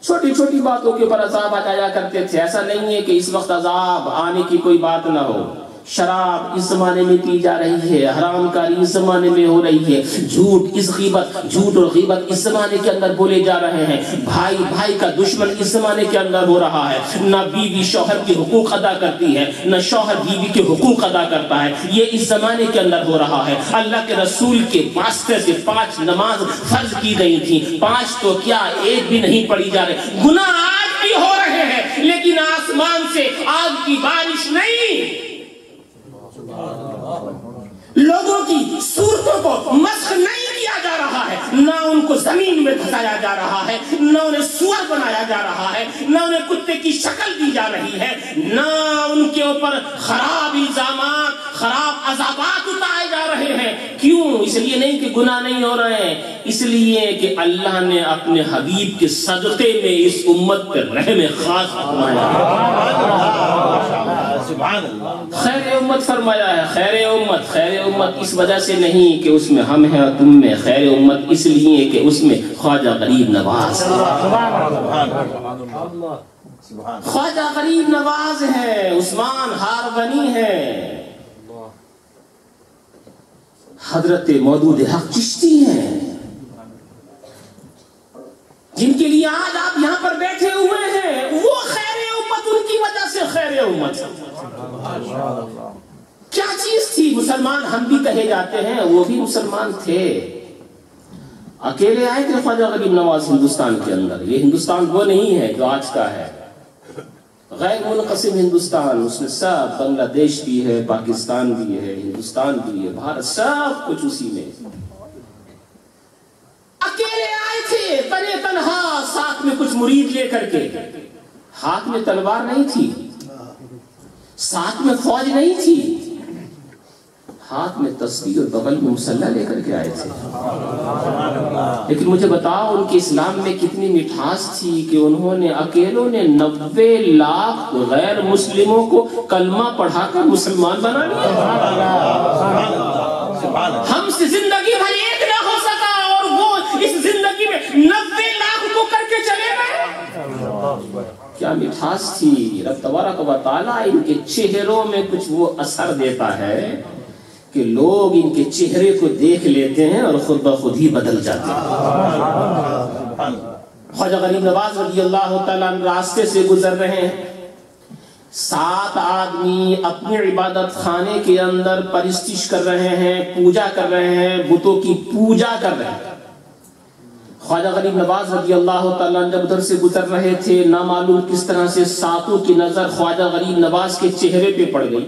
چھوٹی چھوٹی باتوں کے اوپر عذاب آ جایا کرتے تھے. ایسا نہیں ہے کہ اس وقت عذاب آنے کی کوئی بات نہ ہو. شراب اس زمانے میں پی جا رہی ہے، حرام کاری اس زمانے میں ہو رہی ہے، جھوٹ اور غیبت اس زمانے کے اندر بولے جا رہے ہیں، بھائی بھائی کا دشمن اس زمانے کے اندر ہو رہا ہے. نہ بیوی شوہر کے حقوق ادا کرتی ہے، نہ شوہر بیوی کے حقوق ادا کرتا ہے. یہ اس زمانے کے اندر ہو رہا ہے. اللہ کے رسول کے واسطے سے 5 نماز فرض کی گئی تھی، 5 تو کیا 1 بھی نہیں پڑھی جا رہی. گناہ آج بھی ہو رہے ہیں لیکن آسمان سے آگ کی بارش نہیں. لوگوں کی صورتوں کو مسخ نہیں کیا جا رہا ہے، نہ ان کو زمین میں دھسایا جا رہا ہے، نہ انہیں سور بنایا جا رہا ہے، نہ انہیں کتے کی شکل دی جا رہی ہے، نہ ان کے اوپر خراب الزامات، خراب عذابات اتارے جا رہے ہیں۔ کیوں؟ اس لیے نہیں کہ گناہ نہیں ہو رہے ہیں، اس لیے کہ اللہ نے اپنے حبیب کے صدقے میں اس امت پر رحم خاص فرمایا ہے۔ خیر امت فرمایا ہے، خیر امت، خیر امت اس وجہ سے نہیں کہ اس میں ہم ہیں اور تم میں، خیر امت اس لیے کہ اس میں خواجہ غریب نواز ہے، خواجہ غریب نواز ہے، عثمان ہارونی ہے، حضرت مودود حق چشتی ہیں، جن کے لیے آج آپ یہاں پر بیٹھے ہوئے ہیں، وہ خیر امت، ان کی وجہ سے خیر امت۔ کیا چیز تھی؟ مسلمان ہم بھی کہے جاتے ہیں، وہ بھی مسلمان تھے، اکیلے آئے تھے خواجہ غریب نواز ہندوستان کے اندر۔ یہ ہندوستان وہ نہیں ہے جو آج کا ہے، غیر منقسم ہندوستان، اس میں سب، بنگلہ دیش بھی ہے، پاکستان بھی ہے، ہندوستان بھی ہے، بھارت، سب کچھ اسی میں۔ اکیلے آئے تھے تنے تنہا، ساتھ میں کچھ مرید لے کر کے، ہاتھ میں تلوار نہیں تھی، ساتھ میں فوج نہیں تھی، ہاتھ میں تسبیح اور بغل میں مسلح لے کر کے آئے تھے۔ لیکن مجھے بتاؤ ان کے اسلام میں کتنی مٹھاس تھی کہ انہوں نے اکیلوں نے 90 لاکھ غیر مسلموں کو کلمہ پڑھا کر مسلمان بنا لیا۔ ہم سے زندگی بھر ایک نہ ہو سکا اور وہ اس زندگی میں 90 لاکھ کو کر کے چلے گئے۔ کیا مٹھاس تھی! رب تبارک و تعالیٰ ان کے چہروں میں کچھ وہ اثر دیتا ہے کہ لوگ ان کے چہرے کو دیکھ لیتے ہیں اور خود بخود ہی بدل جاتے ہیں۔ خواجہ غریب نواز رضی اللہ تعالیٰ عنہ راستے سے گزر رہے ہیں، 7 آدمی اپنے عبادت خانے کے اندر پرستش کر رہے ہیں، پوجا کر رہے ہیں، بتوں کی پوجا کر رہے ہیں۔ خواجہ غریب نواز رضی اللہ تعالیٰ جب ادھر سے گزر رہے تھے، نہ معلوم کس طرح سے ساتوں کی نظر خواجہ غریب نواز کے چہرے پہ پڑ گئی۔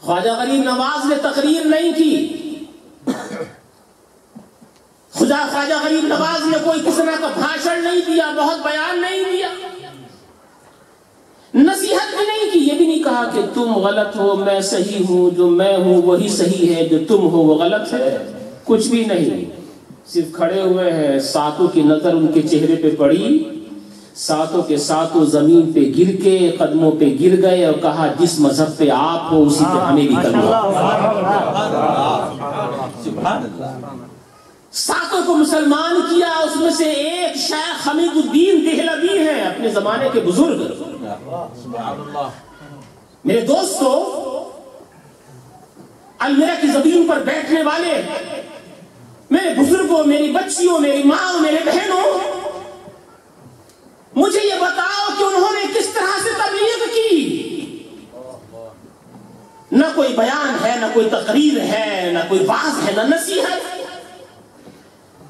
خواجہ غریب نواز نے تقریر نہیں کی، خواجہ غریب نواز نے کوئی کس طرح کا بھاشن نہیں دیا، بہت بیان نہیں دیا، نصیحت بھی نہیں کی، یہ بھی نہیں کہا کہ تم غلط ہو میں صحیح ہوں، جو میں ہوں وہی صحیح ہے، جو تم ہو وہ غلط ہے، کچھ بھی نہیں، صرف کھڑے ہوئے ہیں، ساتوں کی نظر ان کے چہرے پہ پڑی، ساتوں کے ساتوں زمین پہ گر کے قدموں پہ گر گئے اور کہا جس مذہب پہ آپ ہو اسی پہ ہمیں بھی کرنا۔ ساتوں کو مسلمان کیا، اس میں سے ایک شیخ حمید الدین دہلوی ہیں، اپنے زمانے کے بزرگ۔ میرے دوستو، المیرا کی زمین پر بیٹھنے والے میرے بزرگوں، میری بچیوں، میری ماں، میرے بہنوں، مجھے یہ بتاؤ کہ انہوں نے کس طرح سے تبلیغ کی؟ نہ کوئی بیان ہے، نہ کوئی تقریر ہے، نہ کوئی واعظ ہے، نہ نصیحت۔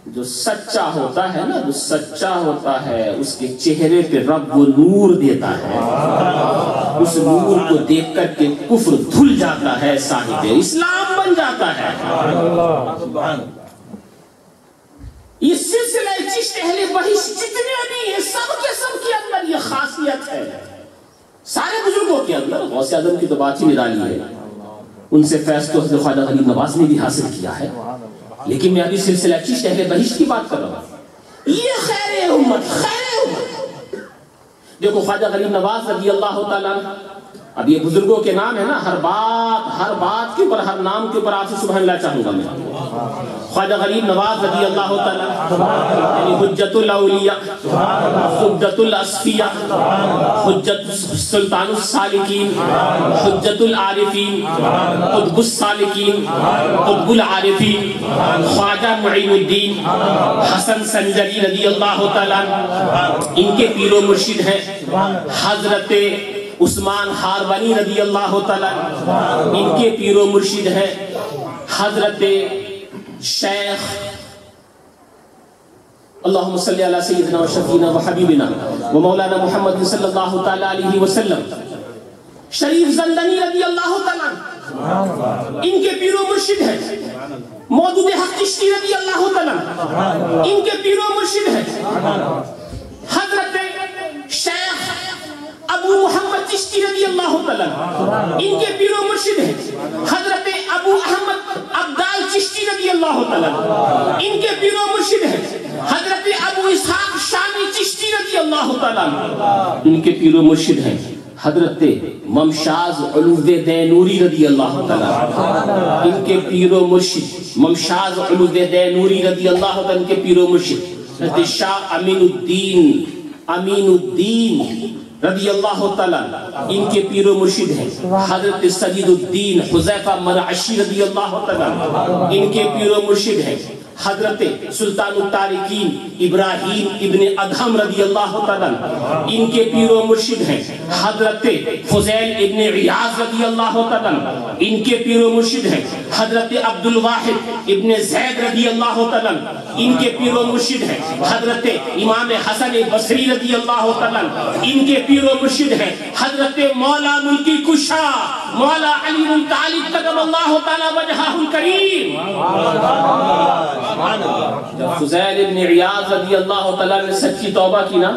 جو سچا ہوتا ہے نا، جو سچا ہوتا ہے اس کے چہرے پہ رب وہ نور دیتا ہے، اس نور کو دیکھ کر کے کفر دھل جاتا ہے، صاحب اسلام بن جاتا ہے۔ یہ سلسلہ چشت اہل بہشت جتنے بھی ہیں، سب کے اندر یہ خاصیت ہے، سارے بزرگوں کے اندر۔ غوث اعظم کی تو بات ہی نرالی ہے، ان سے فیض تو حضرت خواجہ غریب نواز نے بھی حاصل کیا ہے، لیکن میں ابھی سلسلہ چشت اہل بہشت کی بات کر رہا ہوں۔ یہ خیر امت، خیر امت۔ دیکھو خواجہ غریب نواز رضی اللہ تعالیٰ عنہ، اب یہ بزرگوں کے نام ہے نا، ہر بات کے اوپر، ہر نام کے اوپر آپ سے سبحان اللہ چاہوں گا میں۔ خواجہ غریب نواز رضی اللہ تعالیٰ یعنی حجت الاولیاء، حجت الاصفیاء، حجت سلطان السالکین، حجت العارفین، قطب السالکین، قطب العارفین، خواجہ معین الدین حسن سنجری رضی اللہ تعالیٰ، ان کے پیر و مرشد ہیں حضرت عثمان ہارونی رضی اللہ تعالیٰ، ان کے پیر و مرشد ہیں حضرت شیخ اللہم صلی علی سیدنا و شفینا و حبیبنا و مولانا محمد صلی اللہ تعالیٰ علیہ وسلم شریف زندنی رضی اللہ تعالیٰ، ان کے پیر و مرشد ہیں مودود حق چشتی رضی اللہ تعالیٰ ان کے پیر و مرشد ہیں. حضرت شیخ ابو محمد چشتی رضی اللہ تعالیٰ ان کے پیر و مرشد ہیں. حضرت ابو احمد عبدال چشتی رضی اللہ تعالیٰ ان کے پیر و مرشد ہیں. حضرت ابو اسحاق شامی چشتی رضی اللہ تعالیٰ ان کے پیر و مرشد ہیں. حضرت ممشاز علو دینوری رضی اللہ تعالیٰ ان کے پیر و مرشد. ممشاز علو دینوری رضی اللہ تعالیٰ ان کے پیر و مرشد. حضرت شاہ امین الدین رضی اللہ تعالیٰ ان کے پیر و مرشد ہیں. حضرت سجید الدین حذیفہ مرعشی رضی اللہ تعالیٰ ان کے پیر و مرشد ہیں. حضرت سلطان التارکین ابراہیم ابن ادہم رضی اللہ تعالیٰ ان کے پیر و مرشد ہیں. حضرت فضیل ابن عیاض رضی اللہ تعالیٰ ان کے پیر و مرشد ہیں. حضرت عبد الواحد ابن زید رضی اللہ تعالیٰ ان کے پیر و مرشد ہیں. حضرت امام حسن بصری رضی اللہ تعالیٰ ان کے پیر و مرشد ہیں. حضرت مولا ملکی کشا مولا علی الطالب قدم اللہ تعالیٰ وجہہ الکریم. جب فضیل ابن عیاض رضی اللہ تعالیٰ نے سچی توبہ کی نا،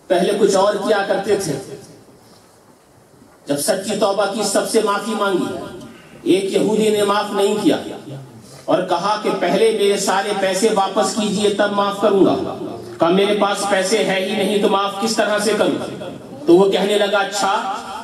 پہلے کچھ اور کیا کرتے تھے. جب سچی توبہ کی سب سے معافی مانگی، ایک یہودی نے معاف نہیں کیا اور کہا کہ پہلے میرے سارے پیسے واپس کیجئے تب معاف کروں گا. کہا میرے پاس پیسے ہے ہی نہیں تو معاف کس طرح سے کروں. تو وہ کہنے لگا اچھا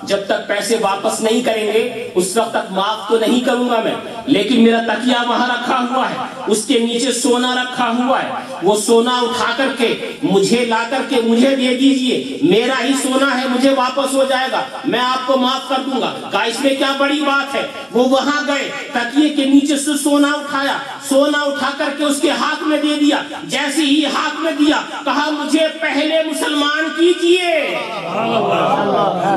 جب تک پیسے واپس نہیں کریں گے اس وقت تک معاف تو نہیں کروں گا میں، لیکن میرا تکیہ وہاں رکھا ہوا ہے، اس کے نیچے سونا رکھا ہوا ہے، وہ سونا اٹھا کر کے مجھے لا کر کے مجھے دے دیجئے، میرا ہی سونا ہے، مجھے واپس ہو جائے گا، میں آپ کو معاف کر دوں گا. کہا اس میں کیا بڑی بات ہے. وہ وہاں گئے، تکیے کے نیچے سے سونا اٹھایا، سونا اٹھا کر کے اس کے ہاتھ میں دے دیا. جیسے ہی ہاتھ میں دیا کہا مجھے پہلے مسلمان کیجئے،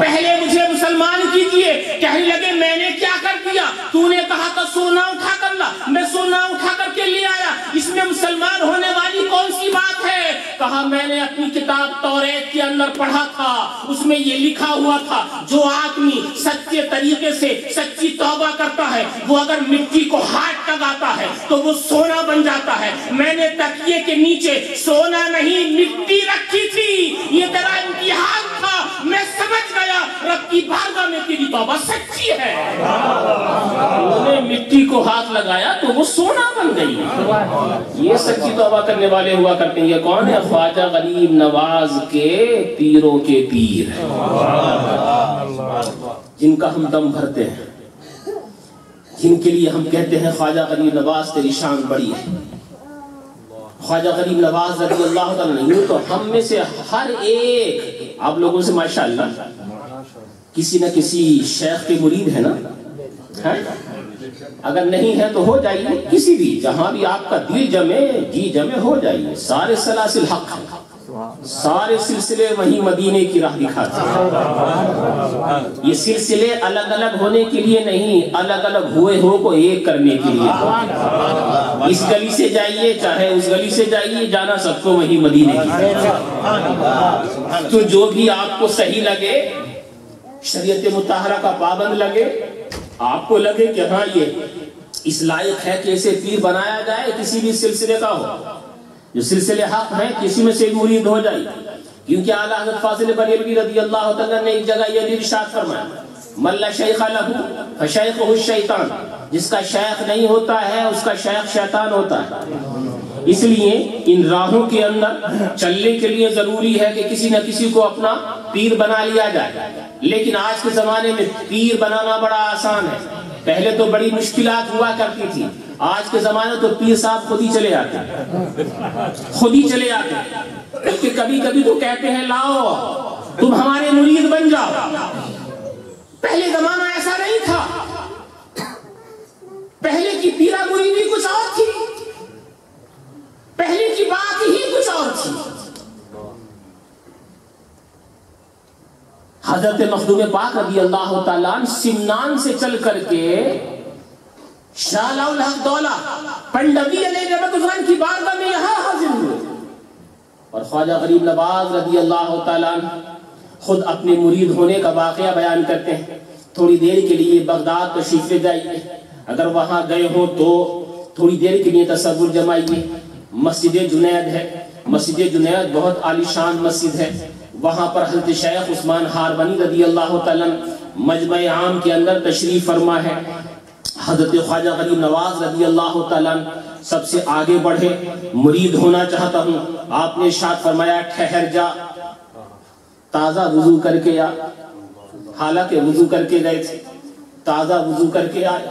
پہلے مجھے مسلمان کیجئے. کہنے لگے میں نے کیا کر دیا؟ تو نے کہا تھا سونا اٹھا کر لا، میں سونا اٹھا کر کے لے آیا، اس میں مسلمان ہونے والی کون سی بات ہے؟ کہا میں نے اپنی کتاب توریت کے اندر پڑھا تھا، اس میں یہ لکھا ہوا تھا جو آدمی سچے طریقے سے سچی توبہ کرتا ہے وہ اگر مٹی کو ہاتھ لگاتا ہے تو وہ سونا بن جاتا ہے. میں نے تکیے کے نیچے سونا نہیں مٹی رکھی تھی، یہ تیرا امتحان تھا، میں سمجھ گیا رب کی بارگاہ میں تیری توبہ سچی ہے. انہوں نے مٹی کو ہاتھ لگایا تو وہ سونا بن گئی. یہ سچی توبہ کرنے والے ہوا کرتے ہیں. یہ کون ہے؟ خواجہ غریب نواز کے پیروں کے پیر ہیں، جن کا ہم دم بھرتے ہیں، جن کے لیے ہم کہتے ہیں خواجہ غریب نواز تیری شان بڑی ہے. خواجہ غریب نواز رضی اللہ تعالیٰ نہیں تو ہم میں سے ہر ایک آپ لوگوں سے ماشاءاللہ کسی نہ کسی شیخ کے مرید ہے نا، اگر نہیں ہے تو ہو جائیے، کسی بھی جہاں بھی آپ کا دل جمے جی جمے ہو جائیے. سارے سلاسل حق ہیں، سارے سلسلے وہی مدینے کی راہ دکھاتے ہیں. یہ سلسلے الگ الگ ہونے کے لیے نہیں، الگ الگ ہوئے ہو کو ایک کرنے کے لیے. اس گلی سے جائیے چاہے اس گلی سے جائیے، جانا سب کو وہی مدینے کی. تو جو بھی آپ کو صحیح لگے، شریعت مطہرہ کا پابند لگے، آپ کو لگے کہ ہاں یہ اس لائق ہے کہ اسے پیر بنایا جائے، کسی بھی سلسلے کا ہو، جو سلسلے حق ہیں کسی میں سے مرید ہو جائے. کیونکہ اعلیٰ حضرت فاضل بریلوی رضی اللہ تعالیٰ نے ایک جگہ یہ ارشاد فرمایا من لا شیخ لہ فشیخہ الشیطان، جس کا شیخ نہیں ہوتا ہے اس کا شیخ شیطان ہوتا ہے. اس لیے ان راہوں کے اندر چلنے کے لیے ضروری ہے کہ کسی نہ کسی کو اپنا پیر بنا لیا جائے. لیکن آج کے زمانے میں پیر بنانا بڑا آسان ہے، پہلے تو بڑی مشکلات ہوا کرتی تھی. آج کے زمانے تو پیر صاحب خود ہی چلے آتے ہیں، خود ہی چلے آتے ہیں. بلکہ کبھی کبھی تو کہتے ہیں لاؤ تم ہمارے مرید بن جاؤ. پہلے زمانہ ایسا نہیں تھا، پہلے کی پیرا مریدی کچھ اور تھی، پہلے کی بات ہی کچھ اور تھی. حضرت مخدوم پاک رضی اللہ تعالیٰ سمنان سے چل کر کے شاہ الحق دولہ پنڈوی علیہ رحمۃ کی بارگاہ میں یہاں حاضر ہوئے اور خواجہ غریب نواز رضی اللہ تعالیٰ خود اپنے مرید ہونے کا واقعہ بیان کرتے ہیں. تھوڑی دیر کے لیے بغداد تشریف لے جائیے، اگر وہاں گئے ہو تو تھوڑی دیر کے لیے تصور جمائیے، مسجد جنید ہے، مسجد جنید بہت عالی شان مسجد ہے، وہاں پر حضرت شیخ عثمان ہارونی رضی اللہ تعالیٰ مجمع عام کے اندر تشریف فرما ہے۔ حضرت خواجہ غریب نواز رضی اللہ تعالیٰ سب سے آگے بڑھے، مرید ہونا چاہتا ہوں، آپ نے ارشاد فرمایا ٹھہر جا، تازہ وضو کر کے آ، حالانکہ وضو کر کے گئے تھے، تازہ وضو کر کے آئے،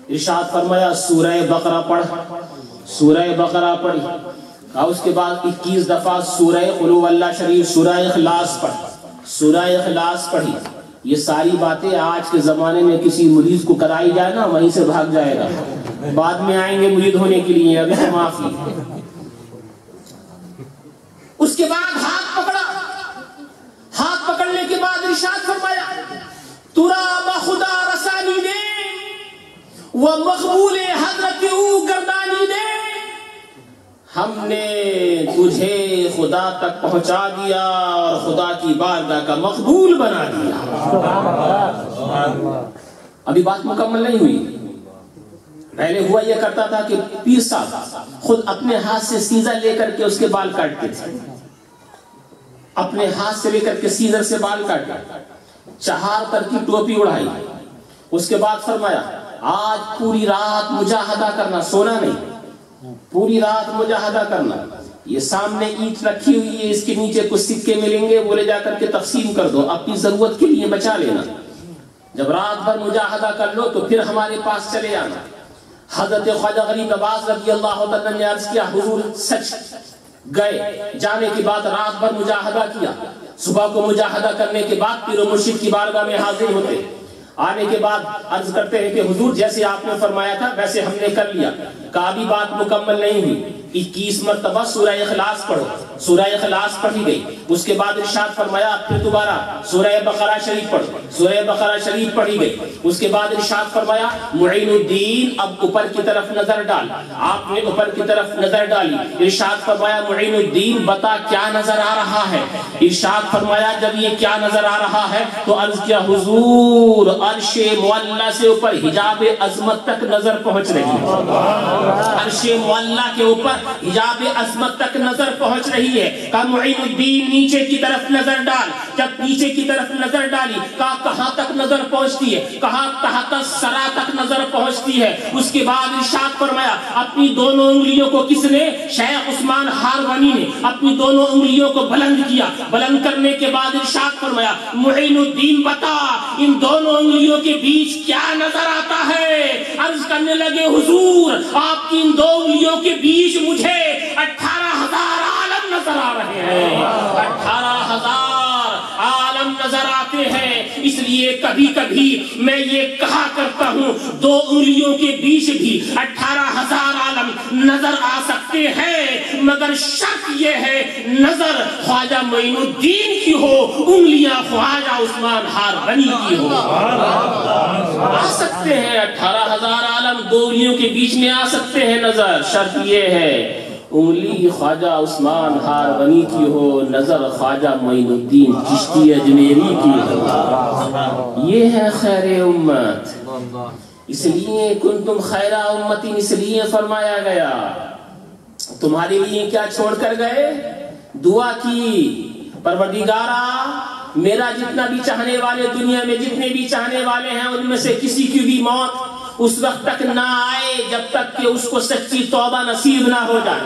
ارشاد فرمایا سورہ بقرہ پڑھ، سورہ بقرہ پڑھی، اور اس کے بعد 21 دفعہ سورہ قل هو اللہ شریف، سورہ اخلاص پڑھ، سورہ اخلاص پڑھی۔ یہ ساری باتیں آج کے زمانے میں کسی مریض کو کرائی جائے نا وہیں سے بھاگ جائے گا، بعد میں آئیں گے مرید ہونے کے لیے، ابھی تو معافی۔ اس کے بعد ہاتھ پکڑا، ہاتھ پکڑنے کے بعد ارشاد فرمایا ترا بخدا رسانی دے وہ مقبول حضرت او گردانی دے، ہم نے تجھے خدا تک پہنچا دیا اور خدا کی بارگاہ کا مقبول بنا دیا۔ ابھی بات مکمل نہیں ہوئی۔ پہلے ہوا یہ کرتا تھا کہ پیر صاحب خود اپنے ہاتھ سے سیزر لے کر کے اس کے بال کاٹتے تھے، اپنے ہاتھ سے لے کر کے سیزر سے بال کاٹا، 4 تر کی ٹوپی اڑائی، اس کے بعد فرمایا آج پوری رات مجاہدہ کرنا، سونا نہیں، پوری رات مجاہدہ کرنا۔ یہ سامنے اینٹ رکھی ہوئی ہے، اس کے نیچے کچھ سکے ملیں گے، وہ لے جا کر کے تقسیم کر دو، اپنی ضرورت کے لیے بچا لینا، جب رات بھر مجاہدہ کر لو تو پھر ہمارے پاس چلے آنا۔ حضرت خواجہ غریب نواز رضی اللہ تعالیٰ نے عرض کیا حضور سچ گئے، جانے کے بعد رات بھر مجاہدہ کیا، صبح کو مجاہدہ کرنے کے بعد پیر و مرشد کی بارگاہ میں حاضر ہوتے، آنے کے بعد عرض کرتے ہیں کہ حضور جیسے آپ نے فرمایا تھا ویسے ہم نے کر لیا۔ کہا بھی بات مکمل نہیں ہوئی، 21 مرتبہ سورہ اخلاص پڑھو، سورہ اخلاص پڑھی گئی، اس کے بعد ارشاد فرمایا پھر دوبارہ سورہ بقرہ شریف پڑھو، سورہ بقرہ شریف پڑھی گئی، اس کے بعد ارشاد فرمایا معین الدین، اب اوپر کی طرف نظر ڈال، آپ نے اوپر کی طرف نظر ڈالی، ارشاد فرمایا معین الدین بتا کیا نظر آ رہا ہے، ارشاد فرمایا جب یہ کیا نظر آ رہا ہے تو عرض کیا حضور عرش معلی سے اوپر حجاب عظمت تک نظر پہنچ رہی ہے، عرش معلی کے اوپر حجاب عظمت تک نظر پہنچ رہی ہے۔ کہا معین الدین نیچے کی طرف نظر ڈال، جب نیچے کی طرف نظر ڈالی کہا کہاں تک نظر پہنچتی ہے، کہا تحت الثری تک نظر پہنچتی ہے۔ اس کے بعد ارشاد فرمایا اپنی دونوں انگلیوں کو کس نے، شیخ عثمان ہارونی نے اپنی دونوں انگلیوں کو بلند کیا، بلند کرنے کے بعد ارشاد فرمایا معین الدین بتا ان دونوں انگلیوں کے بیچ کیا نظر آتا ہے۔ عرض کرنے لگے حضور آپ کی ان دو انگلیوں کے بیچ مجھے 18,000 عالم نظر آ رہے ہیں، 18,000 عالم نظر آتے ہیں۔ اس لیے کبھی کبھی میں یہ کہا کرتا ہوں دو انگلیوں کے بیچ بھی 18,000 عالم نظر آ سکتے ہیں، مگر شرط یہ ہے نظر خواجہ معین الدین کی ہو، انگلیاں خواجہ عثمان ہارونی کی ہو۔ آ سکتے ہیں 18,000 عالم دو انگلیوں کے بیچ میں آ سکتے ہیں نظر، شرط یہ ہے انگلی خواجہ عثمان ہارونی کی ہو، نظر خواجہ معین الدین چشتی اجمیری کی ہو۔ یہ ہے خیر امت، اس لیے کنتم خیر امتی اس لیے فرمایا گیا۔ تمہارے لیے کیا چھوڑ کر گئے؟ دعا کی پروردگارا میرا جتنا بھی چاہنے والے دنیا میں جتنے بھی چاہنے والے ہیں ان میں سے کسی کی بھی موت اس وقت تک نہ آئے جب تک کہ اس کو سچی توبہ نصیب نہ ہو جائے۔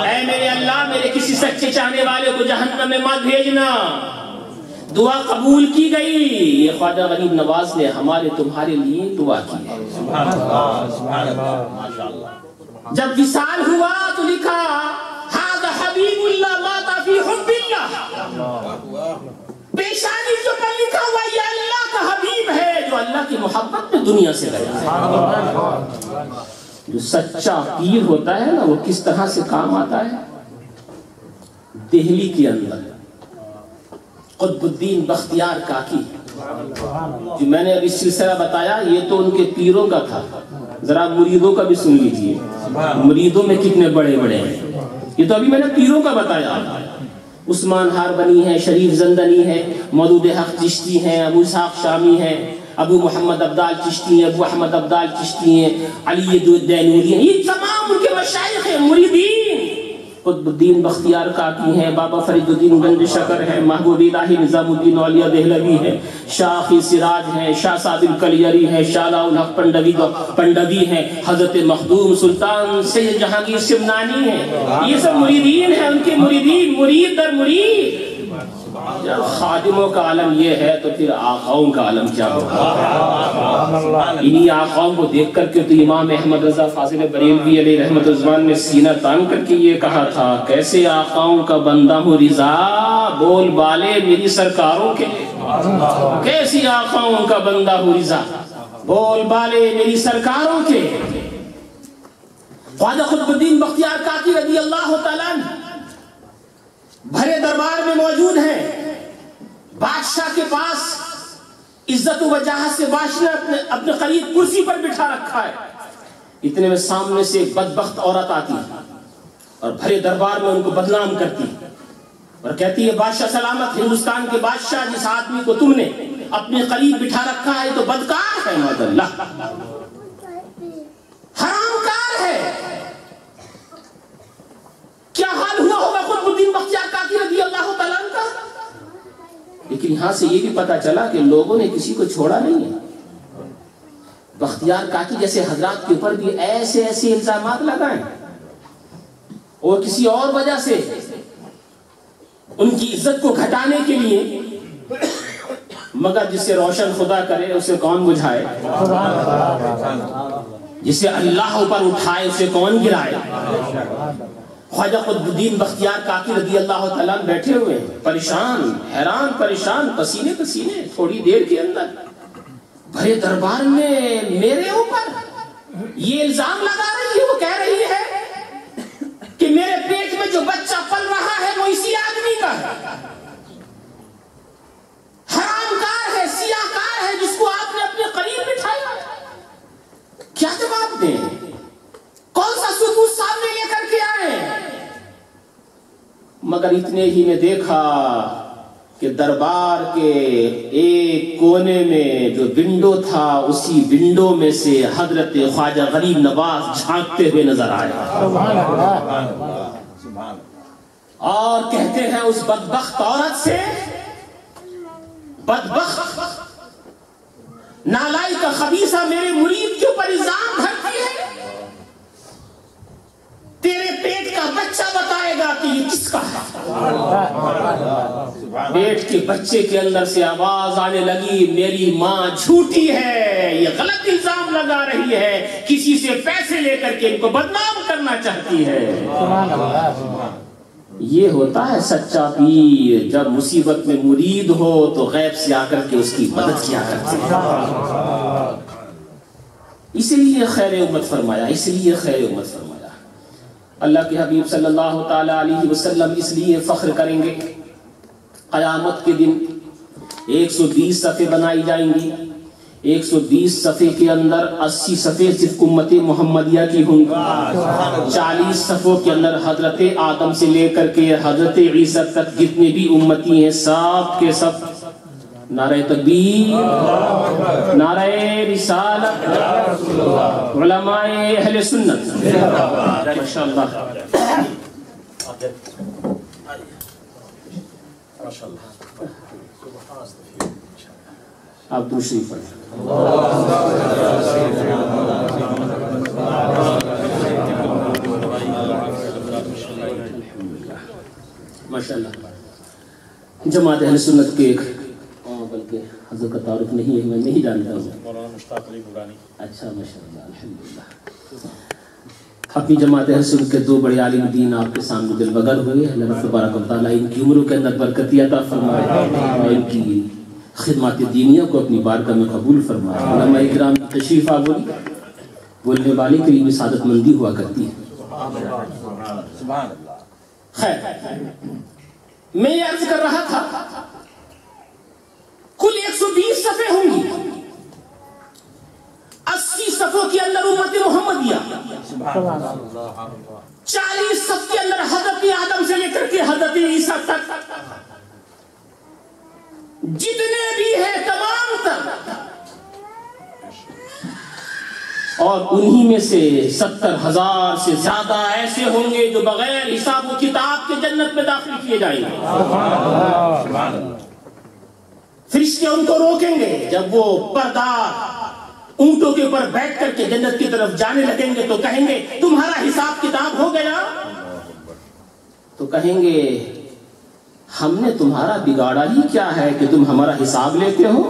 اے میرے اللہ میرے کسی سچے چاہنے والے کو جہنم میں مت بھیجنا۔ دعا قبول کی گئی، یہ خواجہ غریب نواز نے ہمارے تمہارے لیے دعا کی ہے۔ جب وصال ہوا تو لکھا ھذا حبیب اللہ مات فی حب اللہ، پیشانی جو پر لکھا ہوا یہ اللہ کا حبیب ہے جو اللہ کی محبت میں دنیا سے گیا ہے۔ جو سچا پیر ہوتا ہے نا وہ کس طرح سے کام آتا ہے؟ دہلی کے اندر قطب الدین بختیار کاکی، جو میں نے ابھی سلسلہ بتایا یہ تو ان کے پیروں کا تھا، ذرا مریدوں کا بھی سن لیجئے، مریدوں میں کتنے بڑے بڑے ہیں، یہ تو ابھی میں نے پیروں کا بتایا۔ عثمان ہارونی ہے، شریف زندنی ہے، مودود حق چشتی ہیں، ابو اسحاق شامی ہیں، ابو محمد عبدال چشتی ہیں، ابو احمد عبدال چشتی ہیں، علی دینوری ہیں، یہ تمام ان کے مشائخ ہیں، مریدین۔ قطب الدین بختیار کاکی ہیں، بابا فرید الدین گنج شکر ہیں، محبوب الہی نظام الدین اولیاء دہلوی ہیں، شاہ سراج ہیں، شاہ صادق الکلیری ہیں، شاہ علاء الحق پنڈوی ہیں، حضرت مخدوم سلطان سید جہانگیر سمنانی ہیں۔ یہ سب مریدین ہیں، ان کے مریدین، مرید در مرید۔ جب خادموں کا عالم یہ ہے تو پھر آقاؤں کا عالم کیا ہوگا؟ انہی آقاؤں کو دیکھ کر کے تو امام احمد رضا فاضل بریلوی علیہ رحمت الزمان نے سینہ تان کر کے یہ کہا تھا، کیسے آقاؤں کا بندہ ہوں رضا، بول بالے میری سرکاروں کے، کیسی آقاؤں کا بندہ ہوں رضا، بول بالے میری سرکاروں کے۔ خواجہ قطب الدین بختیار کاکی رضی اللہ تعالیٰ عنہ بھرے دربار میں موجود ہیں، بادشاہ کے پاس عزت و وجاہت سے بادشاہ نے اپنے قریب کرسی پر بٹھا رکھا ہے۔ اتنے میں سامنے سے ایک بدبخت عورت آتی اور بھرے دربار میں ان کو بدنام کرتی اور کہتی ہے، بادشاہ سلامت، ہندوستان کے بادشاہ جس آدمی کو تم نے اپنے قریب بٹھا رکھا ہے تو بدکار ہے، معاذ اللہ، حرام کار ہے۔ کیا حال ہوا ہوگا قطب الدین بختیار کاکی رضی اللہ تعالیٰ عنہ کا؟ لیکن یہاں سے یہ بھی پتا چلا کہ لوگوں نے کسی کو چھوڑا نہیں ہے۔ بختیار کاکی جیسے حضرات کے اوپر بھی ایسے ایسے الزامات لگائیں اور کسی اور وجہ سے ان کی عزت کو گھٹانے کے لیے، مگر جسے روشن خدا کرے اسے کون بجھائے، جسے اللہ اوپر اٹھائے اسے کون گرائے۔ خواجہ قطب الدین بختیار کاکی رضی اللہ تعالیٰ بیٹھے ہوئے ہیں، پریشان، حیران پریشان، پسینے پسینے، تھوڑی دیر کے اندر بھرے دربار میں میرے اوپر یہ الزام لگا رہی ہے۔ وہ کہہ رہی ہے کہ میرے پیٹ میں جو بچہ پل رہا ہے وہ اسی آدمی کا ہے، حرام کار ہے، سیاہ کار ہے، جس کو آپ نے اپنے قریب بٹھایا۔ کیا جواب دیں؟ کون سا ثبوت سامنے لے کر کے آئے؟ مگر اتنے ہی میں دیکھا کہ دربار کے ایک کونے میں جو ونڈو تھا، اسی ونڈو میں سے حضرت خواجہ غریب نواز جھانکتے ہوئے نظر آئے اور کہتے ہیں اس بدبخت عورت سے، بدبخت نالائق خبیثہ میرے مرید کے اوپر الزام دھرتی ہے، تیرے پیٹ کا بچہ بتائے گا کہ یہ کس کا ہے۔ پیٹ کے بچے کے اندر سے آواز آنے لگی، میری ماں جھوٹی ہے، یہ غلط الزام لگا رہی ہے، کسی سے پیسے لے کر کے ان کو بدنام کرنا چاہتی ہے۔ یہ ہوتا ہے سچا پیر، جب مصیبت میں مرید ہو تو غیب سے آ کر کے اس کی مدد کیا کرتے ہیں۔ اسی لیے خیر امت فرمایا، اسی لیے خیر امت فرمایا۔ اللہ کے حبیب صلی اللہ تعالیٰ علیہ وسلم اس لیے فخر کریں گے، قیامت کے دن 120 صفحے بنائی جائیں گی، 120 صفحے کے اندر 80 صفحے صرف امت محمدیہ کی ہوں گی، 40 صفحوں کے اندر حضرت آدم سے لے کر کے حضرت عیسیٰ تک جتنے بھی امتی ہیں سب کے سب نعرہ تکبیر، نعرہ رسالت، علماء اہل سنت، ماشاءاللہ آپ دوسری پڑھیں۔ ماشاءاللہ جماعت اہل سنت کے ایک، بلکہ حضرت کا تعارف نہیں ہے، میں نہیں جانتا ہوں، مولانا مشتاق علی نورانی۔ اچھا ماشاءاللہ، الحمدللہ۔ اپنی جماعت اہل سنت کے دو بڑے عالم دین آپ کے سامنے دل بگر ہوئے، اللہ تبارک و تعالیٰ ان کی عمروں کے اندر برکت عطا فرمائے اور ان کی خدمات دینیہ کو اپنی بارگاہ میں قبول فرمائے۔ علماء اکرام کی تشریف آوری بولنے والے کے لیے سعادت مندی ہوا کرتی ہے۔ خیر، میں یہ عرض کر رہا تھا کل 120 صفحے ہوں گی، 80 صفحوں کے اندر امت محمدیہ، 40 صفحے کے اندر حضرت آدم سے لے کر کے حضرت عیسیٰ تک جتنے بھی ہیں تمام تر اور انہی میں سے 70,000 سے زیادہ ایسے ہوں گے جو بغیر حساب و کتاب کے جنت میں داخل کیے جائیں گے۔ فرشتے ان کو روکیں گے، جب وہ پردار اونٹوں کے اوپر بیٹھ کر کے جنت کی طرف جانے لگیں گے تو کہیں گے تمہارا حساب کتاب ہو گیا؟ تو کہیں گے ہم نے تمہارا بگاڑا ہی کیا ہے کہ تم ہمارا حساب لیتے ہو؟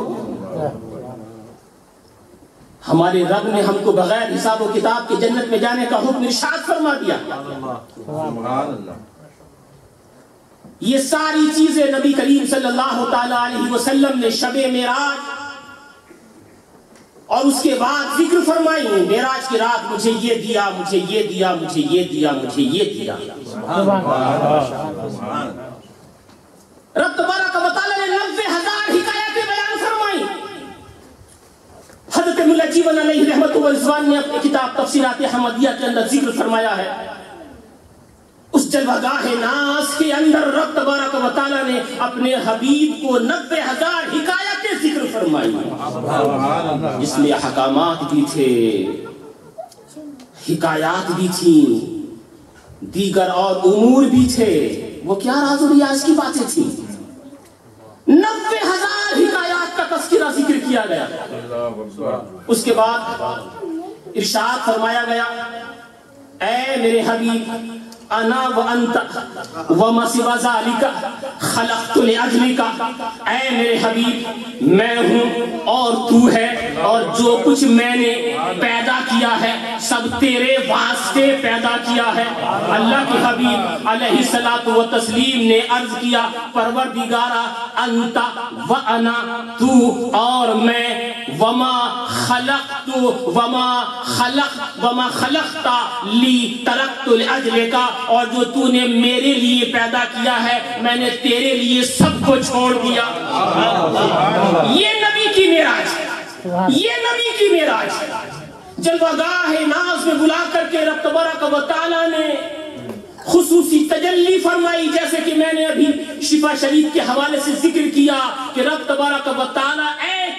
ہمارے رب نے ہم کو بغیر حساب و کتاب کے جنت میں جانے کا حکم ارشاد فرما دیا۔ یہ ساری چیزیں نبی کریم صلی اللہ تعالی علیہ وسلم نے شب معراج اور اس کے بعد ذکر فرمائی۔ معراج کی رات مجھے یہ دیا، مجھے یہ دیا، مجھے یہ دیا، مجھے یہ دیا۔ رب تبارک و تعالی نے 90,000 حکایتیں بیان فرمائی۔ حضرت مولا جیون علیہ رحمت و رضوان نے اپنی کتاب تفسیرات احمدیہ کے اندر ذکر فرمایا ہے، اس جلوہ گاہ ناز کے اندر رب تبارک و تعالی نے اپنے حبیب کو 90,000 حکایتیں ذکر فرمائی، جس میں احکامات بھی تھے، حکایات بھی تھیں، دیگر اور امور بھی تھے۔ وہ کیا راز و ریاض کی باتیں تھیں؟ 90,000 حکایات کا تذکرہ ذکر کیا گیا۔ اس کے بعد ارشاد فرمایا گیا اے میرے حبیب انا وانت وما سوا ذالک خلقت لاجلک، اے میرے حبیب میں ہوں اور تو ہے، اور جو کچھ میں نے پیدا کیا ہے سب تیرے واسطے پیدا کیا ہے۔ اللہ کے حبیب علیہ الصلوۃ والتسلیم نے عرض کیا پروردگارا انت وانا، تو اور میں، وما خلقت لی ترکت لاجلک، اور جو تو نے میرے لیے پیدا کیا ہے میں نے تیرے لیے سب کو چھوڑ دیا۔ یہ نبی کی معراج ہے، یہ نبی کی معراج ہے۔ جلوہ گاہ ناز میں بلا کر کے رب تبارک و تعالی نے خصوصی تجلی فرمائی، جیسے کہ میں نے ابھی شفا شریف کے حوالے سے ذکر کیا کہ رب تبارک و تعالی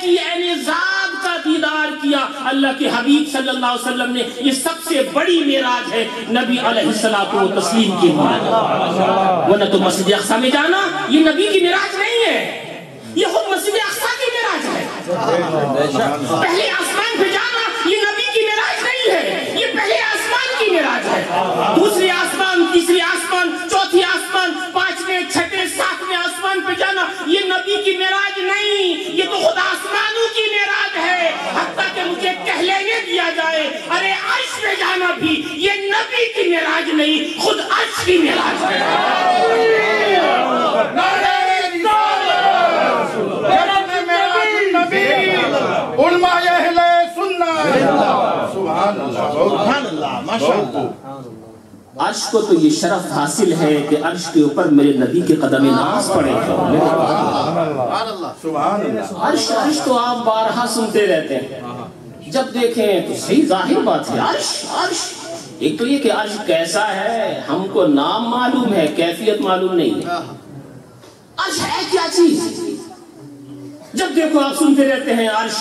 عین ذات کا دیدار کیا۔ اللہ کے حبیب صلی اللہ علیہ وسلم نے، یہ سب سے بڑی معراج ہے نبی علیہ الصلوۃ والتسلیم کی معراج۔ ورنہ تو مسجد اقصی میں جانا یہ نبی کی معراج نہیں ہے، یہ خود مسجد اقصی کی معراج ہے۔ پہلے آسمان پہ جانا یہ نبی کی معراج نہیں ہے، یہ پہلے آسمان کی معراج ہے۔ دوسری آسمان، تیسری آسمان، چوتھی آسمان، پانچویں، چھٹے، ساتویں آسمان پہ جانا یہ نبی کی معراج نہیں، یہ تو خود آسمانوں کی معراج ہے۔ حتیٰ کہ مجھے کہہ لینے دیا جائے ارے عرش پہ جانا بھی یہ نبی کی معراج نہیں، خود عرش کی معراج ہے۔ علماء اہل سنت، سبحان اللہ، ماشاءاللہ۔ عرش کو تو یہ شرف حاصل ہے کہ عرش کے اوپر میرے نبی کے قدم ناز پڑے۔ عرش تو آپ بارہا سنتے رہتے ہیں، جب دیکھیں تو صحیح ظاہر بات ہے۔ عرش ایک تو یہ کہ عرش کیسا ہے ہم کو نام معلوم ہے، کیفیت معلوم نہیں ہے۔ عرش ہے کیا چیز؟ جب دیکھو آپ سنتے رہتے ہیں عرش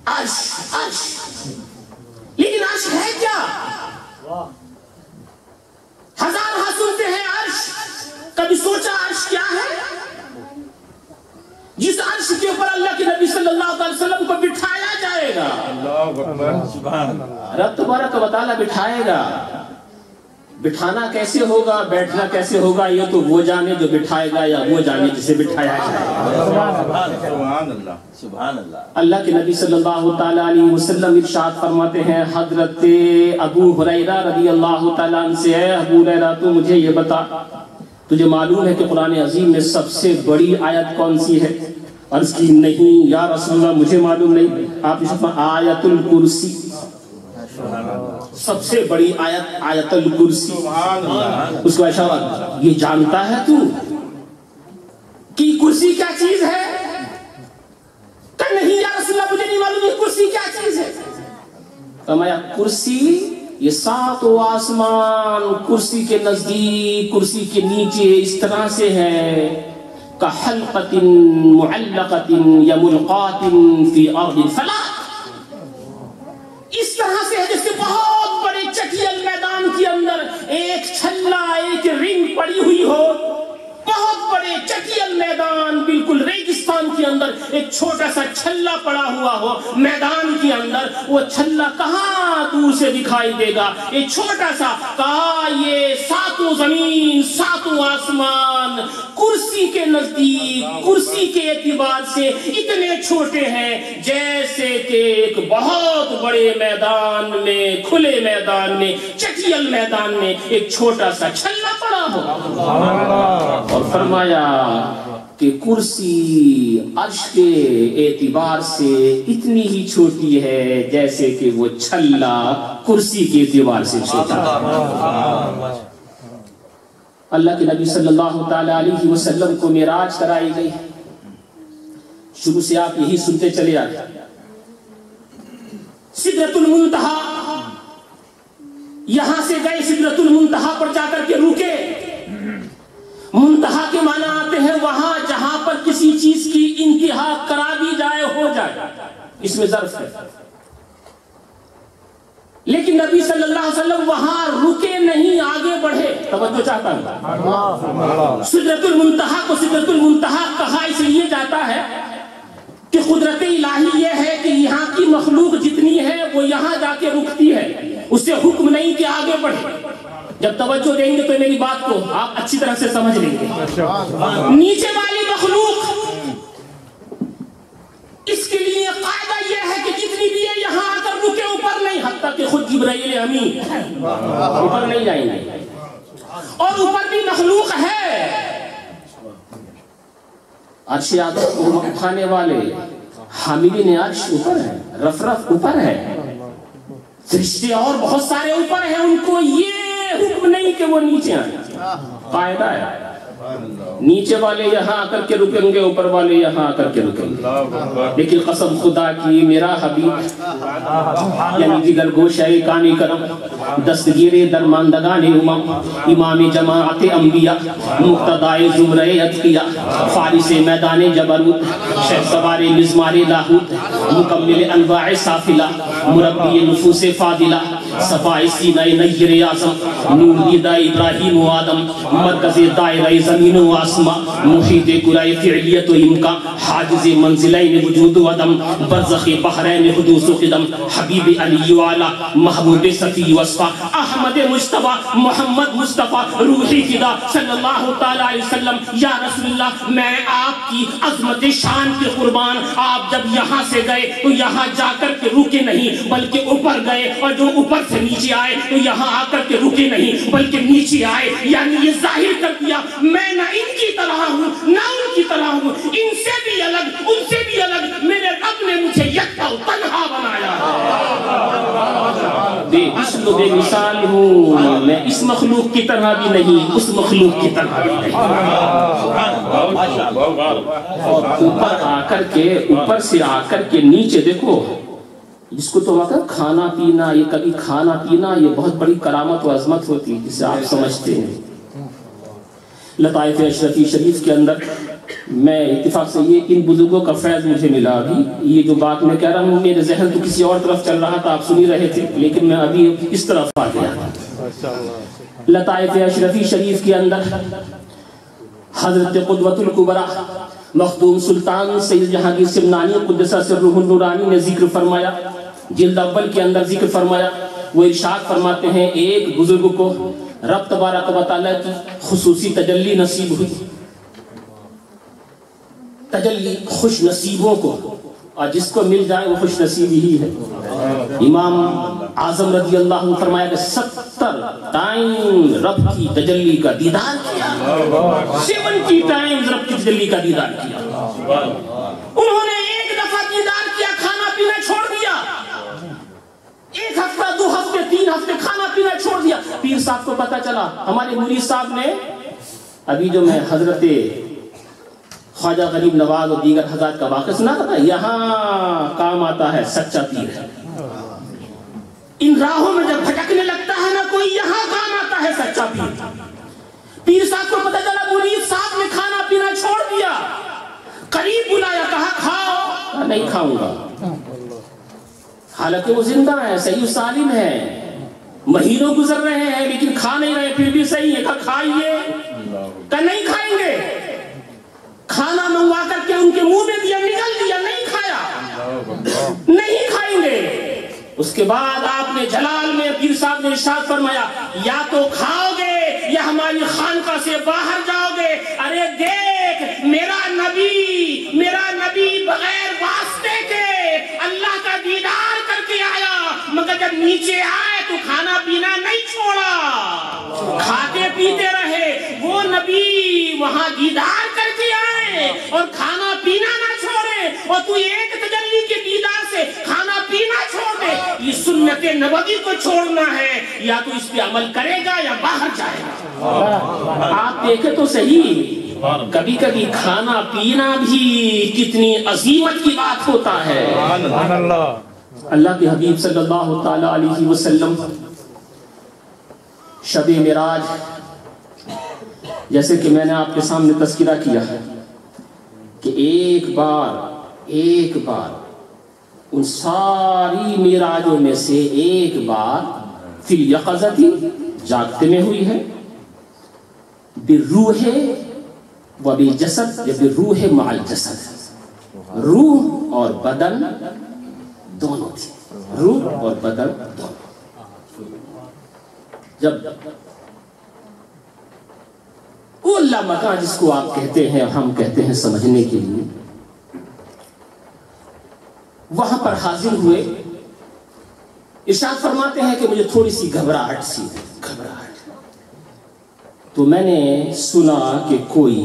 عرش عرش، لیکن عرش ہے کیا؟ ہزارہا سنتے ہیں عرش، کبھی سوچا عرش کیا ہے؟ جس عرش کے اوپر اللہ کے نبی صلی اللہ علیہ وسلم کو بٹھایا جائے گا، رب تبارک و تعالی بٹھائے گا۔ بٹھانا کیسے ہوگا، بیٹھنا کیسے ہوگا، یہ تو وہ جانے جو بٹھائے گا یا وہ جانے جسے بٹھایا جائے گا۔ اللہ کے نبی صلی اللہ تعالی علیہ وسلم ارشاد فرماتے ہیں حضرت ابو ہریرہ رضی اللہ تعالیٰ عنہ سے، اے ابو ہریرہ تو مجھے یہ بتا، تجھے معلوم ہے کہ قرآن عظیم میں سب سے بڑی آیت کون سی ہے؟ عرض کی نہیں یا رسول اللہ مجھے معلوم نہیں۔ آپ نے فرمایا آیت الکرسی، سب سے بڑی آیت آیت الکرسی۔ اس کو اشارہ یہ جانتا ہے تو کہ کرسی کیا چیز ہے؟ کہ نہیں یا رسول اللہ مجھے نہیں معلوم یہ کرسی کیا چیز ہے۔ فرمایا کرسی یہ ساتوں آسمان کرسی کے نزدیک کرسی کے نیچے اس طرح سے ہے کحلقۃ معلقۃ یا ملقاۃ فی ارض فلاۃ، اس طرح سے ہے جیسے بہت بڑے چٹیل میدان کے اندر ایک چھلا ایک رنگ پڑی ہوئی ہو، بہت بڑے چٹیل میدان بالکل ریگستان کے اندر ایک چھوٹا سا چھلا پڑا ہوا ہو میدان کے اندر، وہ چھلا کہاں دور سے دکھائی دے گا؟ ایک چھوٹا سا، کہا یہ ساتوں زمین ساتوں آسمان کرسی کے نزدیک، کرسی کے اعتبار سے اتنے چھوٹے ہیں جیسے کہ ایک بہت بڑے میدان میں، کھلے میدان میں، چٹیل میدان میں ایک چھوٹا سا چھلا پڑا ہو۔ اور فرمایا کہ کرسی عرش کے اعتبار سے اتنی ہی چھوٹی ہے جیسے کہ وہ چھلا کرسی کے اعتبار سے چھوٹا ہے۔ اللہ کے نبی صلی اللہ تعالی علیہ وسلم کو معراج کرائی گئی، شروع سے آپ یہی سنتے چلے آتے، سدرۃ المنتہا، یہاں سے گئے سدرۃ المنتہا پر جا کر کے رکے۔ منتہا کے معنی آتے ہیں وہاں جہاں پر کسی چیز کی انتہا کرا دی جائے، ہو جائے، اس میں ظرف ہے، لیکن نبی صلی اللہ علیہ وسلم وہاں رکے نہیں، آگے بڑھے۔ توجہ چاہتا ہوں، سدرۃ المنتہا کو سدرۃ المنتہا کہا اس لیے جاتا ہے کہ قدرت الہی یہ ہے کہ یہاں کی مخلوق جتنی ہے وہ یہاں جا کے رکتی ہے، اس سے حکم نہیں کہ آگے بڑھے۔ جب توجہ دیں گے تو میری بات کو آپ اچھی طرح سے سمجھ لیں گے۔ نیچے والی مخلوق، اس کے لیے قاعدہ یہ ہے کہ جتنی بھی ہے یہاں آ کر رکے، اوپر نہیں، حتیٰ کہ خود جبرائیل امین اوپر نہیں جائیں گے، اور اوپر بھی مخلوق ہے، عرش اعظم کو اٹھانے والے حاملین عرش اوپر ہے، رفرف اوپر ہے، فرشتے اور بہت سارے اوپر ہیں، ان کو یہ حکم نہیں کہ وہ نیچے آئیں، قاعدہ ہے نیچے والے یہاں آ کر کے رکیں گے، اوپر والے یہاں آ کر کے رکیں گے۔ لیکن قسم خدا کی میرا حبیب یعنی جگر گوشہ کانی کرم، دستگیر درماندگان امم، امام جماعت انبیاء، مقتدائے زمرہ اتقیاء، فارس میدان جبروت، شیخ سوار مزمار لاہوت، مکمل انواع سافلہ، مربی نفوس فاضلہ، صفاء سینہ نیر اعظم، نور دیدہ ابراہیم و آدم، مرکز دائرہ زمین و آسمان، محیط قرائے فعلیت و امکان، حاجز منزلین وجود و عدم، برزخ بحرین حدوث و قدم، حبیب علی و علا، محبوب صفی وصفہ، احمد مجتبہ، محمد مصطفیٰ، روحی فدا صلی اللہ تعالیٰ علیہ وسلم۔ یا رسول اللہ، میں آپ کی عظمت شان کے قربان، آپ جب یہاں سے گئے تو یہاں جا کر کے رکے نہیں بلکہ اوپر گئے، اور جو اوپر سے نیچے آئے تو یہاں آ کر کے رکے نہیں بلکہ نیچے آئے، یعنی یہ ظاہر کر دیا میں نہ ان کی طرح ہوں نہ ان کی طرح ہوں، ان سے بھی الگ ان سے بھی الگ، میرے رب نے مجھے یکتا و تنہا بنایا ہے، بے مثل و بے مثال ہوں، میں اس مخلوق کی طرح بھی نہیں اس مخلوق کی طرح بھی نہیں۔ اوپر آ کر کے، اوپر سے آ کر کے نیچے دیکھو، جس کو تو وقت کھانا پینا، یہ کبھی کھانا پینا یہ بہت بڑی کرامت و عظمت ہوتی ہے جسے آپ سمجھتے ہیں۔ لطائف اشرفی شریف کے اندر میں اتفاق سے یہ ان بزرگوں کا فیض مجھے ملا، ابھی یہ جو بات میں کہہ رہا ہوں میرے ذہن تو کسی اور طرف چل رہا تھا، آپ سنی رہے تھے، لیکن میں ابھی اس طرف آ گیا۔ لطائف اشرفی شریف کے اندر حضرت قدوۃ الکبریٰ مخدوم سلطان سید جہانگیر سمنانی قدس سرہ النورانی نے ذکر فرمایا، جلد اول کے اندر ذکر فرمایا، وہ ارشاد فرماتے ہیں ایک بزرگ کو رب تبارک و تعالیٰ کی خصوصی تجلی نصیب ہوئی، تجلی خوش نصیبوں کو، اور جس کو مل جائے وہ خوش نصیبی ہی ہے۔ امام اعظم رضی اللہ عنہ فرمایا کہ 70 ٹائم رب کی تجلی کا دیدار کیا، 70 ٹائم رب کی تجلی کا دیدار کیا۔ انہوں نے ایک دفعہ دیدار کیا، کھانا پینا چھوڑ دیا، ایک ہفتہ 2 ہفتے 3 ہفتے کھانا پینا چھوڑ دیا۔ پیر صاحب کو پتا چلا، ہمارے مرید صاحب نے ابھی جو میں حضرت خواجہ غریب نواز اور دیگر حضرات کا واقعہ سنا تھا، یہاں کام آتا ہے سچا پیر ہے، ان راہوں میں جب بھٹکنے لگتا ہے نا کوئی، یہاں کام آتا ہے سچا پیر۔ پیر صاحب کو پتا چلا مرید صاحب نے کھانا پینا چھوڑ دیا، قریب بلایا، کہا کھاؤ، نہیں کھاؤں گا۔ حالانکہ وہ زندہ ہے، صحیح و سالم ہے، مہینوں گزر رہے ہیں لیکن کھا نہیں رہے، پھر بھی صحیح ہے، کہا کھائیے، کہا نہیں کھائیں گے، کھانا منگوا کر کے ان کے منہ میں دیا، نکل دیا، نہیں کھایا، نہیں کھائیں گے۔ اس کے بعد آپ نے جلال میں پیر صاحب نے ارشاد فرمایا یا تو کھاؤ گے یا ہماری خانقاہ سے باہر جاؤ گے۔ ارے دیکھ میرا نبی بغیر واسطے کے اللہ کا دیدار کر کے آیا، مگر جب نیچے آئے تو کھانا پینا نہیں چھوڑا، کھاتے پیتے رہے۔ وہ نبی وہاں دیدار کر کے آئے اور کھانا پینا نہ چھوڑے، اور تو ایک تجلی کے دیدار سے کھانا پینا چھوڑ دے۔ یہ سنت نبوی کو چھوڑنا ہے، یا تو اس پہ عمل کرے گا یا باہر جائے گا۔ آپ دیکھیں تو صحیح، کبھی کبھی کھانا پینا بھی کتنی عظیمت کی بات ہوتا ہے۔ اللہ کے حبیب صلی اللہ تعالی علیہ وسلم شب معراج، جیسے کہ میں نے آپ کے سامنے تذکرہ کیا ہے کہ ایک بار ان ساری معراجوں میں سے ایک بار فی الیقظۃ جاگتے میں ہوئی ہے، بالروح و بالجسد یا بالروح مع الجسد، روح اور بدن دونوں تھی، روح اور بدن دونوں۔ جب وہ اللہ مکان جس کو آپ کہتے ہیں ہم کہتے ہیں سمجھنے کے لیے، وہاں پر حاضر ہوئے، ارشاد فرماتے ہیں کہ مجھے تھوڑی سی گھبراہٹ سی، تو میں نے سنا کہ کوئی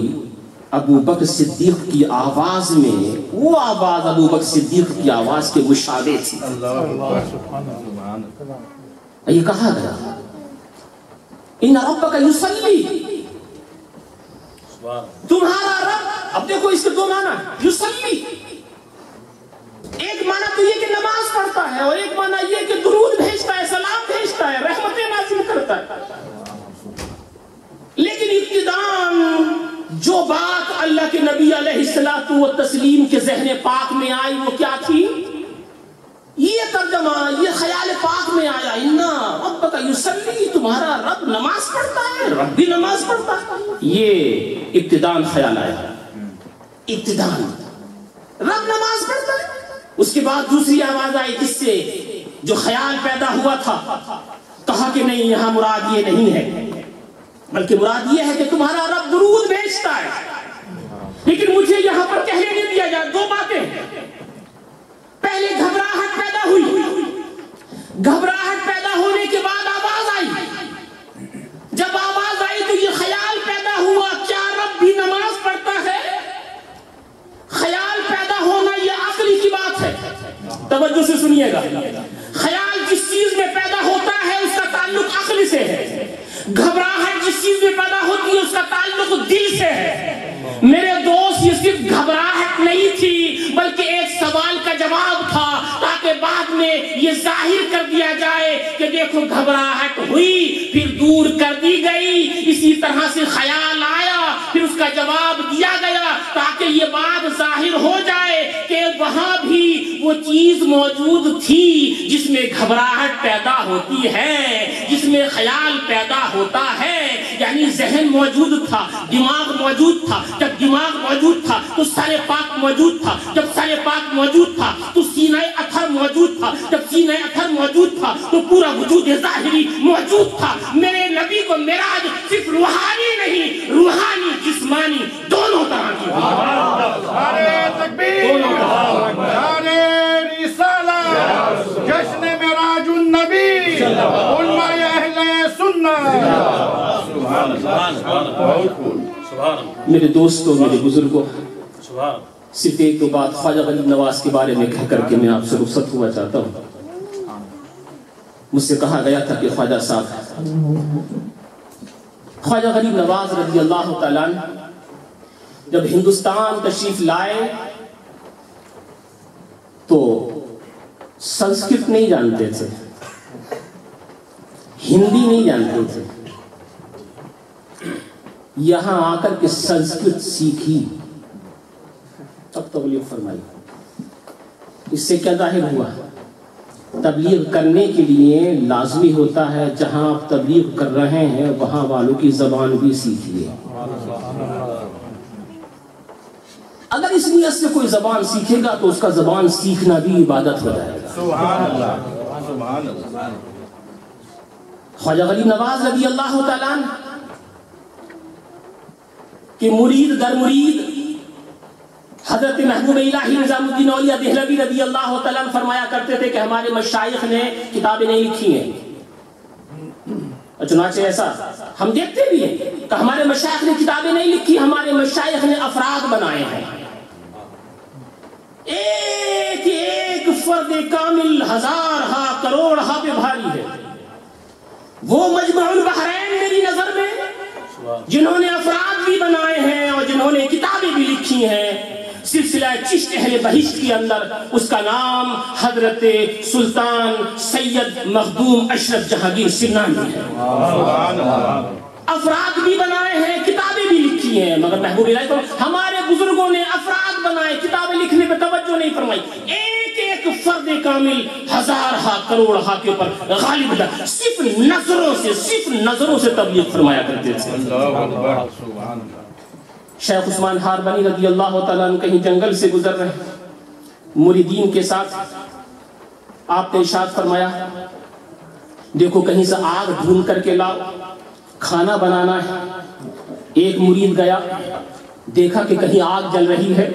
ابو بکر صدیق کی آواز میں، وہ آواز ابو بکر صدیق کی آواز کے مشابہ تھی۔ یہ کہا گیا ان ربک یصلی، تمہارا رب، اب دیکھو اس کے دو معنی، یصلی ایک معنی تو یہ کہ نماز پڑھتا ہے، اور ایک معنی یہ کہ درود بھیجتا ہے، سلام بھیجتا ہے، رحمتیں نازل کرتا ہے۔ لیکن ابتداءً جو بات اللہ کے نبی علیہ الصلوۃ والتسلیم کے ذہن پاک میں آئی وہ کیا تھی؟ یہ ترجمہ، یہ خیال پاک میں آیا، ان ربک یصلی، تمہارا رب نماز پڑھتا ہے، رب بھی نماز پڑھتا ہے۔ یہ ابتداءً خیال آیا، ابتداءً رب نماز پڑھتا ہے۔ اس کے بعد دوسری آواز آئی جس سے جو خیال پیدا ہوا تھا، کہا کہ نہیں، یہاں مراد یہ نہیں ہے، بلکہ مراد یہ ہے کہ تمہارا رب درود بھیجتا ہے۔ لیکن مجھے یہاں پر کہنے نہیں دیا جائے، دو باتیں، پہلے گھبراہٹ پیدا ہوئی، گھبراہٹ پیدا ہونے کے بعد آواز آئی، جب آواز آئی تو یہ خیال پیدا ہوا کیا رب بھی نماز پڑھتا ہے؟ خیال پیدا ہونا یہ عقل کی بات ہے، توجہ سے سنیے گا۔ خیال جس چیز میں پیدا ہوتا ہے اس کا تعلق عقل سے ہے، گھبراہٹ جس چیز میں پیدا ہوتی ہے اس کا تعلق دل سے ہے۔ میرے دوست، یہ صرف گھبراہٹ نہیں تھی بلکہ ایک سوال کا جواب تھا، تاکہ بعد میں یہ ظاہر کر دیا جائے کہ دیکھو گھبراہٹ ہوئی پھر دور کر دی گئی، اسی طرح سے خیال آیا پھر اس کا جواب دیا گیا، تاکہ یہ بات ظاہر ہو جائے کہ وہاں بھی وہ چیز موجود تھی جس میں گھبراہٹ پیدا ہوتی ہے، جس میں خیال پیدا ہوتا ہے، یعنی ذہن موجود تھا، دماغ موجود تھا۔ جب دماغ موجود تھا تو سر پاک موجود تھا، جب سر پاک موجود تھا تو سینہ اطہر موجود تھا، جب سینہ اطہر موجود تھا تو پورا وجود ظاہری موجود تھا۔ میرے نبی کو معراج صرف روحانی نہیں، روحانی جسمانی دونوں طرح کی جشن معراج النبی علماء اہل سنت۔ میرے دوستوں، میرے بزرگوں، صرف ایک دو بات خواجہ غریب نواز کے بارے میں کہہ کر کے میں آپ سے رخصت ہوا چاہتا ہوں۔ مجھ سے کہا گیا تھا کہ خواجہ صاحب، خواجہ غریب نواز رضی اللہ تعالیٰ عنہ جب ہندوستان تشریف لائے تو سنسکرت نہیں جانتے تھے، ہندی نہیں جانتے تھے، یہاں آ کر کے سنسکرت سیکھی، تب تبلیغ فرمائی۔ اس سے کیا ظاہر ہوا تبلیغ کرنے کے لیے لازمی ہوتا ہے جہاں آپ تبلیغ کر رہے ہیں وہاں والوں کی زبان بھی سیکھیے. اگر اس نیت سے کوئی زبان سیکھے گا تو اس کا زبان سیکھنا بھی عبادت ہو جائے گا. سبحان اللہ سبحان اللہ. خواجہ غریب نواز رضی اللہ تعالیٰ عنہ کہ مرید در مرید حضرت محبوب الہی نظام الدین اولیاء دہلوی رضی اللہ تعالیٰ عنہ فرمایا کرتے تھے کہ ہمارے مشائخ نے کتابیں نہیں لکھی ہیں. چنانچہ ایسا ہم دیکھتے بھی ہیں کہ ہمارے مشائخ نے کتابیں نہیں لکھی, ہمارے مشائخ نے افراد بنائے ہیں. ایک ایک فرد کامل ہزار ہا کروڑ ہا پہ بھاری ہے. وہ مجمع البحرین میری نظر میں جنہوں نے افراد بھی بنائے ہیں اور جنہوں نے کتابیں بھی لکھی ہیں, سلسلہ چشت اہل بہشت کے اندر اس کا نام حضرت سلطان سید مخدوم اشرف جہانگیر سرنانی ہے. افراد بھی بنائے ہیں, کتابیں بھی لکھی ہیں, مگر محبوب الہی کو ہمارے بزرگوں نے افراد بنائے, کتابیں لکھنے پہ توجہ نہیں فرمائی. ایک ایک فرد کامل ہزار ہا کروڑ ہا کے اوپر غالب تھا. صرف نظروں سے تبلیغ فرمایا کرتے تھے. شیخ عثمان ہاربنی رضی اللہ تعالیٰ عنہ کہیں جنگل سے گزر رہے مریدین کے ساتھ, آپ نے ارشاد فرمایا دیکھو کہیں سے آگ ڈھونڈ کر کے لاؤ, کھانا بنانا ہے. ایک مرید گیا, دیکھا کہ کہیں آگ جل رہی ہے,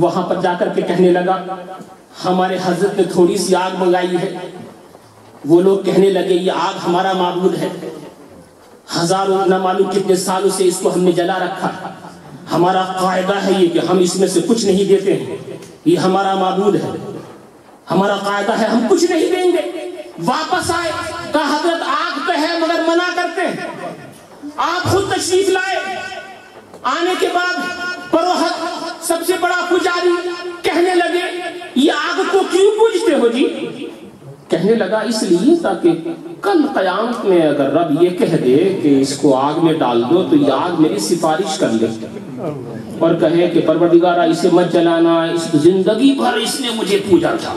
وہاں پر جا کر کے کہنے لگا ہمارے حضرت نے تھوڑی سی آگ منگائی ہے. وہ لوگ کہنے لگے یہ آگ ہمارا معبود ہے, ہزاروں نہ معلوم کتنے سالوں سے اس کو ہم نے جلا رکھا, ہمارا قاعدہ ہے یہ کہ ہم اس میں سے کچھ نہیں دیتے ہیں, یہ ہمارا معبود ہے, ہمارا قاعدہ ہے ہم کچھ نہیں دیں گے. واپس آئے, کہا حضرت آگ پہ ہے مگر منع کرتے ہیں. آپ خود تشریف لائے, آنے کے بعد پروہت سب سے بڑا پجاری کہنے لگے یہ آگ کو کیوں پوجتے ہو جی؟ کہنے لگا اس لیے تاکہ کل قیامت میں اگر رب یہ کہہ دے کہ اس کو آگ میں ڈال دو تو یہ آگ میری سفارش کر لے اور کہے کہ پروردگارہ اسے مت جلانا, اس زندگی بھر اس نے مجھے پوجا تھا,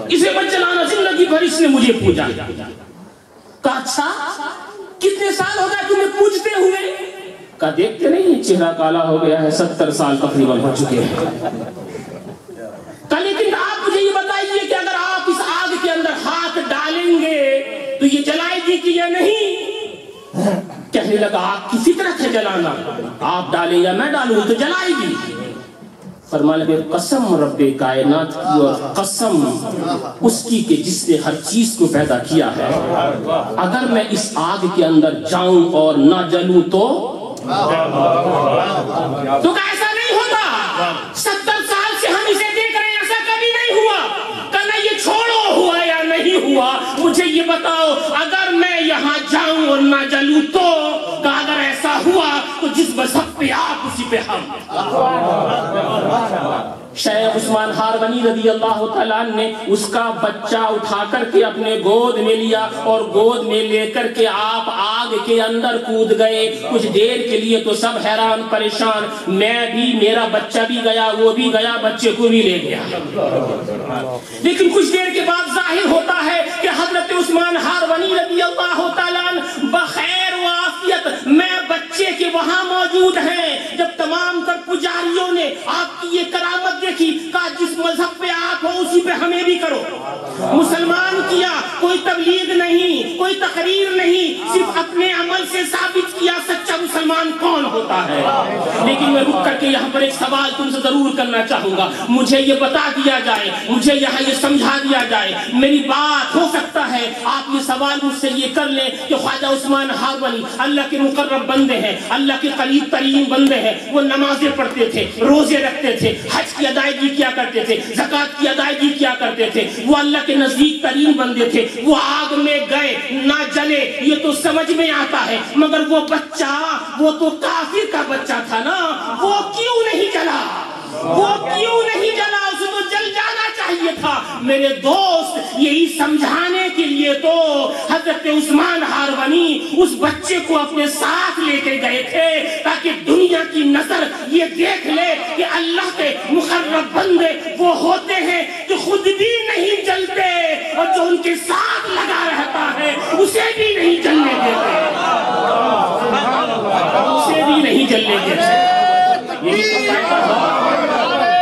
اسے مت جلانا, زندگی بھر اس نے مجھے پوجا. کہا اچھا کتنے سال ہو گئے تمہیں پوجتے ہوئے؟ کہا دیکھتے نہیں چہرہ کالا ہو گیا ہے, 70 سال تقریباً ہو چکے ہیں. کہا لیکن آپ مجھے یہ بتائیے کہ اگر آپ اس آگ کے اندر ہاتھ ڈالیں گے تو یہ جلائے گی کہ یا نہیں؟ کہنے لگا آپ کی فطرت ہے جلانا, آپ ڈالیں یا میں ڈالوں تو جلائے گی. فرمانے لگے قسم رب کائنات کی اور قسم اس کی کہ جس نے ہر چیز کو پیدا کیا ہے, اگر میں اس آگ کے اندر جاؤں اور نہ جلوں تو ایسا نہیں ہوتا. 70 سال سے ہم اسے دیکھ رہے ہیں, ایسا کبھی نہیں ہوا. کہنا یہ چھوڑو ہوا یا نہیں ہوا, مجھے یہ بتاؤ اگر میں یہاں جاؤں اور نہ جلوں تو, کہ اگر ایسا ہوا تو جس مذہب پہ آپ اسی پہ ہم. شیخ عثمان ہاربنی رضی اللہ تعالیٰ نے اس کا بچہ اٹھا کر کے اپنے گود میں لیا اور گود میں لے کر کے آپ آگ کے اندر کود گئے. کچھ دیر کے لیے تو سب حیران پریشان, میں بھی, میرا بچہ بھی گیا, وہ بھی گیا, بچے کو بھی لے گیا. لیکن کچھ دیر کے بعد ظاہر ہوتا ہے کہ حضرت عثمان ہاربنی رضی اللہ تعالیٰ بخیر و عافیت میں بچے کے وہاں موجود ہیں. جب تمام تر پجاریوں نے آپ کی یہ کرامت دیکھی, کہا جس مذہب پہ آپ ہو اسی پہ ہمیں بھی کرو. مسلمان کیا, کوئی تبلیغ نہیں, کوئی تقریر نہیں, صرف اپنے عمل سے ثابت کیا سچا مسلمان کون ہوتا ہے. لیکن میں رک کر کے یہاں پر ایک سوال تم سے ضرور کرنا چاہوں گا, مجھے یہ بتا دیا جائے, مجھے یہاں یہ سمجھا دیا جائے, میری بات ہو سکتا ہے آپ یہ سوال مجھ سے یہ کر لیں کہ خواجہ عثمان ہاربنی اللہ کے مقرب بندے ہیں, اللہ کے قریب ترین بندے ہیں, وہ نمازیں پڑھتے تھے, روزے رکھتے تھے, حج کی ادائیگی کیا کرتے تھے, زکوٰۃ کی ادائیگی کیا کرتے تھے, وہ اللہ کے نزدیک ترین بندے تھے, وہ آگ میں گئے نہ جلے یہ تو سمجھ میں آتا ہے, مگر وہ بچہ, وہ تو کافر کا بچہ تھا نا, وہ کیوں نہیں جلا, وہ کیوں نہیں جلا, اسے تو جل جانا چاہیے تھا. میرے دوست یہی سمجھانے کے لیے لیے تو حضرت عثمان ہارونی اس بچے کو اپنے ساتھ لے کے گئے تھے تاکہ دنیا کی نظر یہ دیکھ لے کہ اللہ کے مقرب بندے وہ ہوتے ہیں کہ خود بھی نہیں جلتے اور جو ان کے ساتھ لگا رہتا ہے اسے بھی نہیں جلنے دیتے، اسے بھی نہیں جلنے دیتے۔ یہی تو فائدہ ہے۔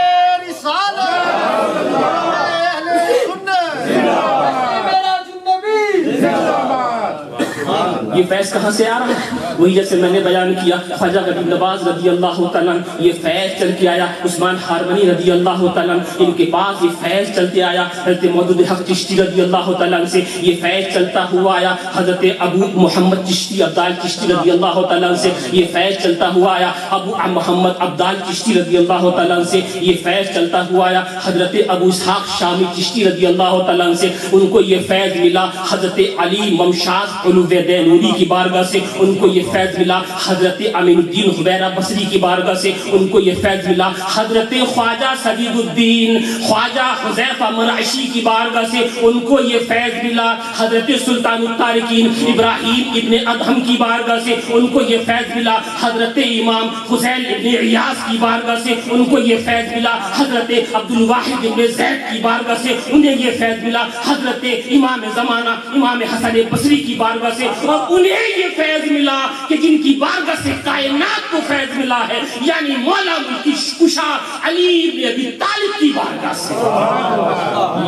یہ فیض کہاں سے آ رہا ہے؟ وہی جیسے میں نے بیان کیا، خواجہ غریب نواز رضی اللہ تعالیٰ یہ فیض چل کے آیا، عثمان ہارونی رضی اللہ تعالیٰ ان کے پاس یہ فیض چلتے آیا، حضرت مودود حق چشتی رضی اللہ تعالیٰ سے یہ فیض چلتا ہوا آیا، حضرت ابو محمد چشتی عبدال چشتی رضی اللہ تعالیٰ سے یہ فیض چلتا ہوا آیا، ابو محمد عبدال چشتی رضی اللہ تعالیٰ سے یہ فیض چلتا ہوا آیا، حضرت ابو اسحاق شامی چشتی رضی اللہ تعالیٰ سے ان کو یہ فیض ملا، حضرت علی ممشاز علو دینوری کی بارگاہ سے ان کو یہ فیض ملا، حضرت امین الدین حبیرہ بصری کی بارگاہ سے ان کو یہ فیض ملا، حضرت خواجہ سجید الدین خواجہ حذیفہ مرعشی کی بارگاہ سے ان کو یہ فیض ملا، حضرت سلطان الطارقین ابراہیم ابن ادہم کی بارگاہ سے ان کو یہ فیض ملا، حضرت امام حسین ابن عیاض کی بارگاہ سے ان کو یہ فیض ملا، حضرت عبدالواحد ابن زید کی بارگاہ سے انہیں یہ فیض ملا، حضرت امام زمانہ امام حسن بصری کی بارگاہ سے، اور انہیں یہ فیض ملا کہ جن کی بارگاہ سے کائنات کو فیض ملا ہے، یعنی مولا ملک کشا علی بن ابی طالب کی بارگاہ سے۔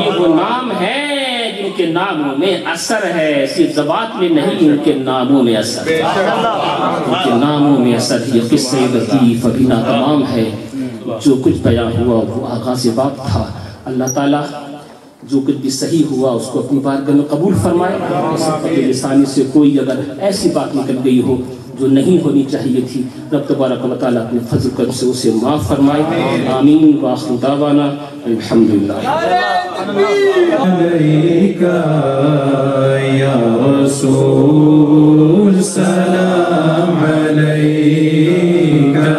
یہ وہ نام ہے جن کے ناموں میں اثر ہے، صرف زبان میں نہیں، ان کے ناموں میں اثر ہے، ان کے ناموں میں اثر ہے۔ یہ قصہ لطیف ابھی ناتمام ہے، جو کچھ بیان ہوا وہ آغاز باب تھا۔ اللہ تعالیٰ جو کچھ بھی صحیح ہوا اس کو اپنی بارگاہ میں قبول فرمائے، صدقۃ لسانی سے کوئی اگر ایسی بات نکل گئی ہو جو نہیں ہونی چاہیے تھی، رب تبارک و تعالیٰ اپنے فضل کرم سے اسے معاف فرمائے، آمین وآخر دعوانا الحمدللہ۔ علیکہ یا رسول سلام علیکہ،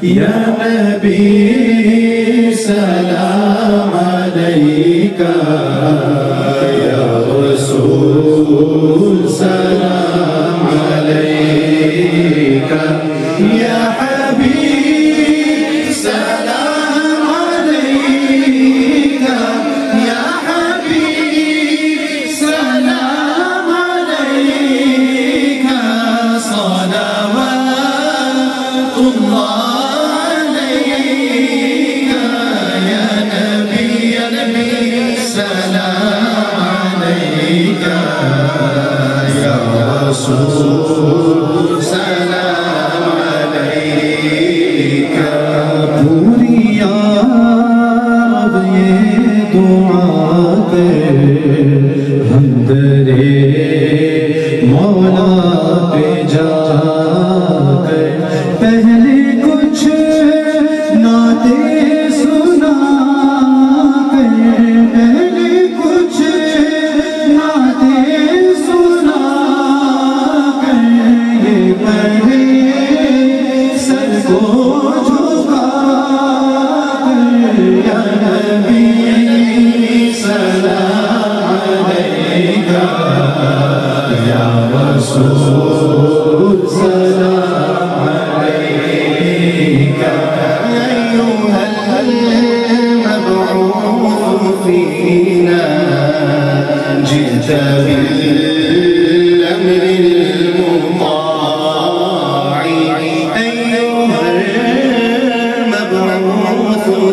یا نبی سلام علیکہ، یا رسول سلام علیکہ، یا حبیب سلام علیکہ، یا حبیب سلام علیکہ، صلوات اللہ رسول سلام علیکہ۔ پوری یاد یہ دعا کر ہم درے مولا پہ جا کر، پہلے کچھ نعتیں سنا کر، پہلے کچھ نعتیں سنا سر کو جھکا کر، یا نبی سلام علیکہ، یا رسول سلام علیکہ، ایھا المبعوث فینا جئت بالامر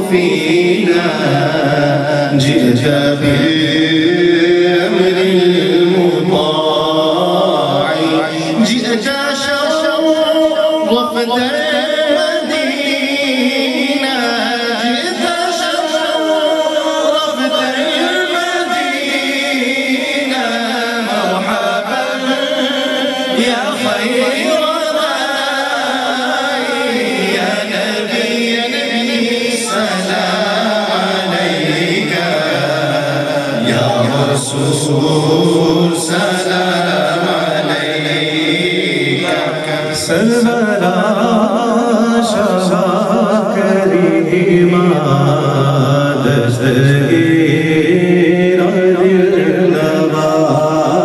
فينا، جئت بالأمر المطاع، جئت شرفت المدينة، جئت شرفت المدينة، مرحبا يا خير رسول سلام علیکہ، سرورا شاہ کریما دستگیر دل نواز،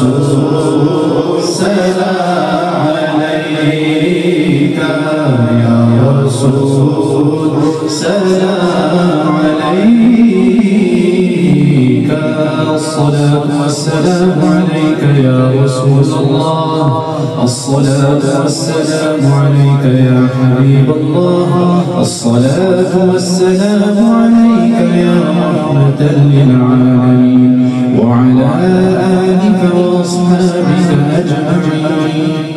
رسول سلام عليك يا رسول سلام عليك الصلاة والسلام عليك يا رسول الله الصلاة والسلام عليك يا حبيب الله الصلاة والسلام عليك يا رحمة للعالمين وعلى آلك وأصحابك أجمعين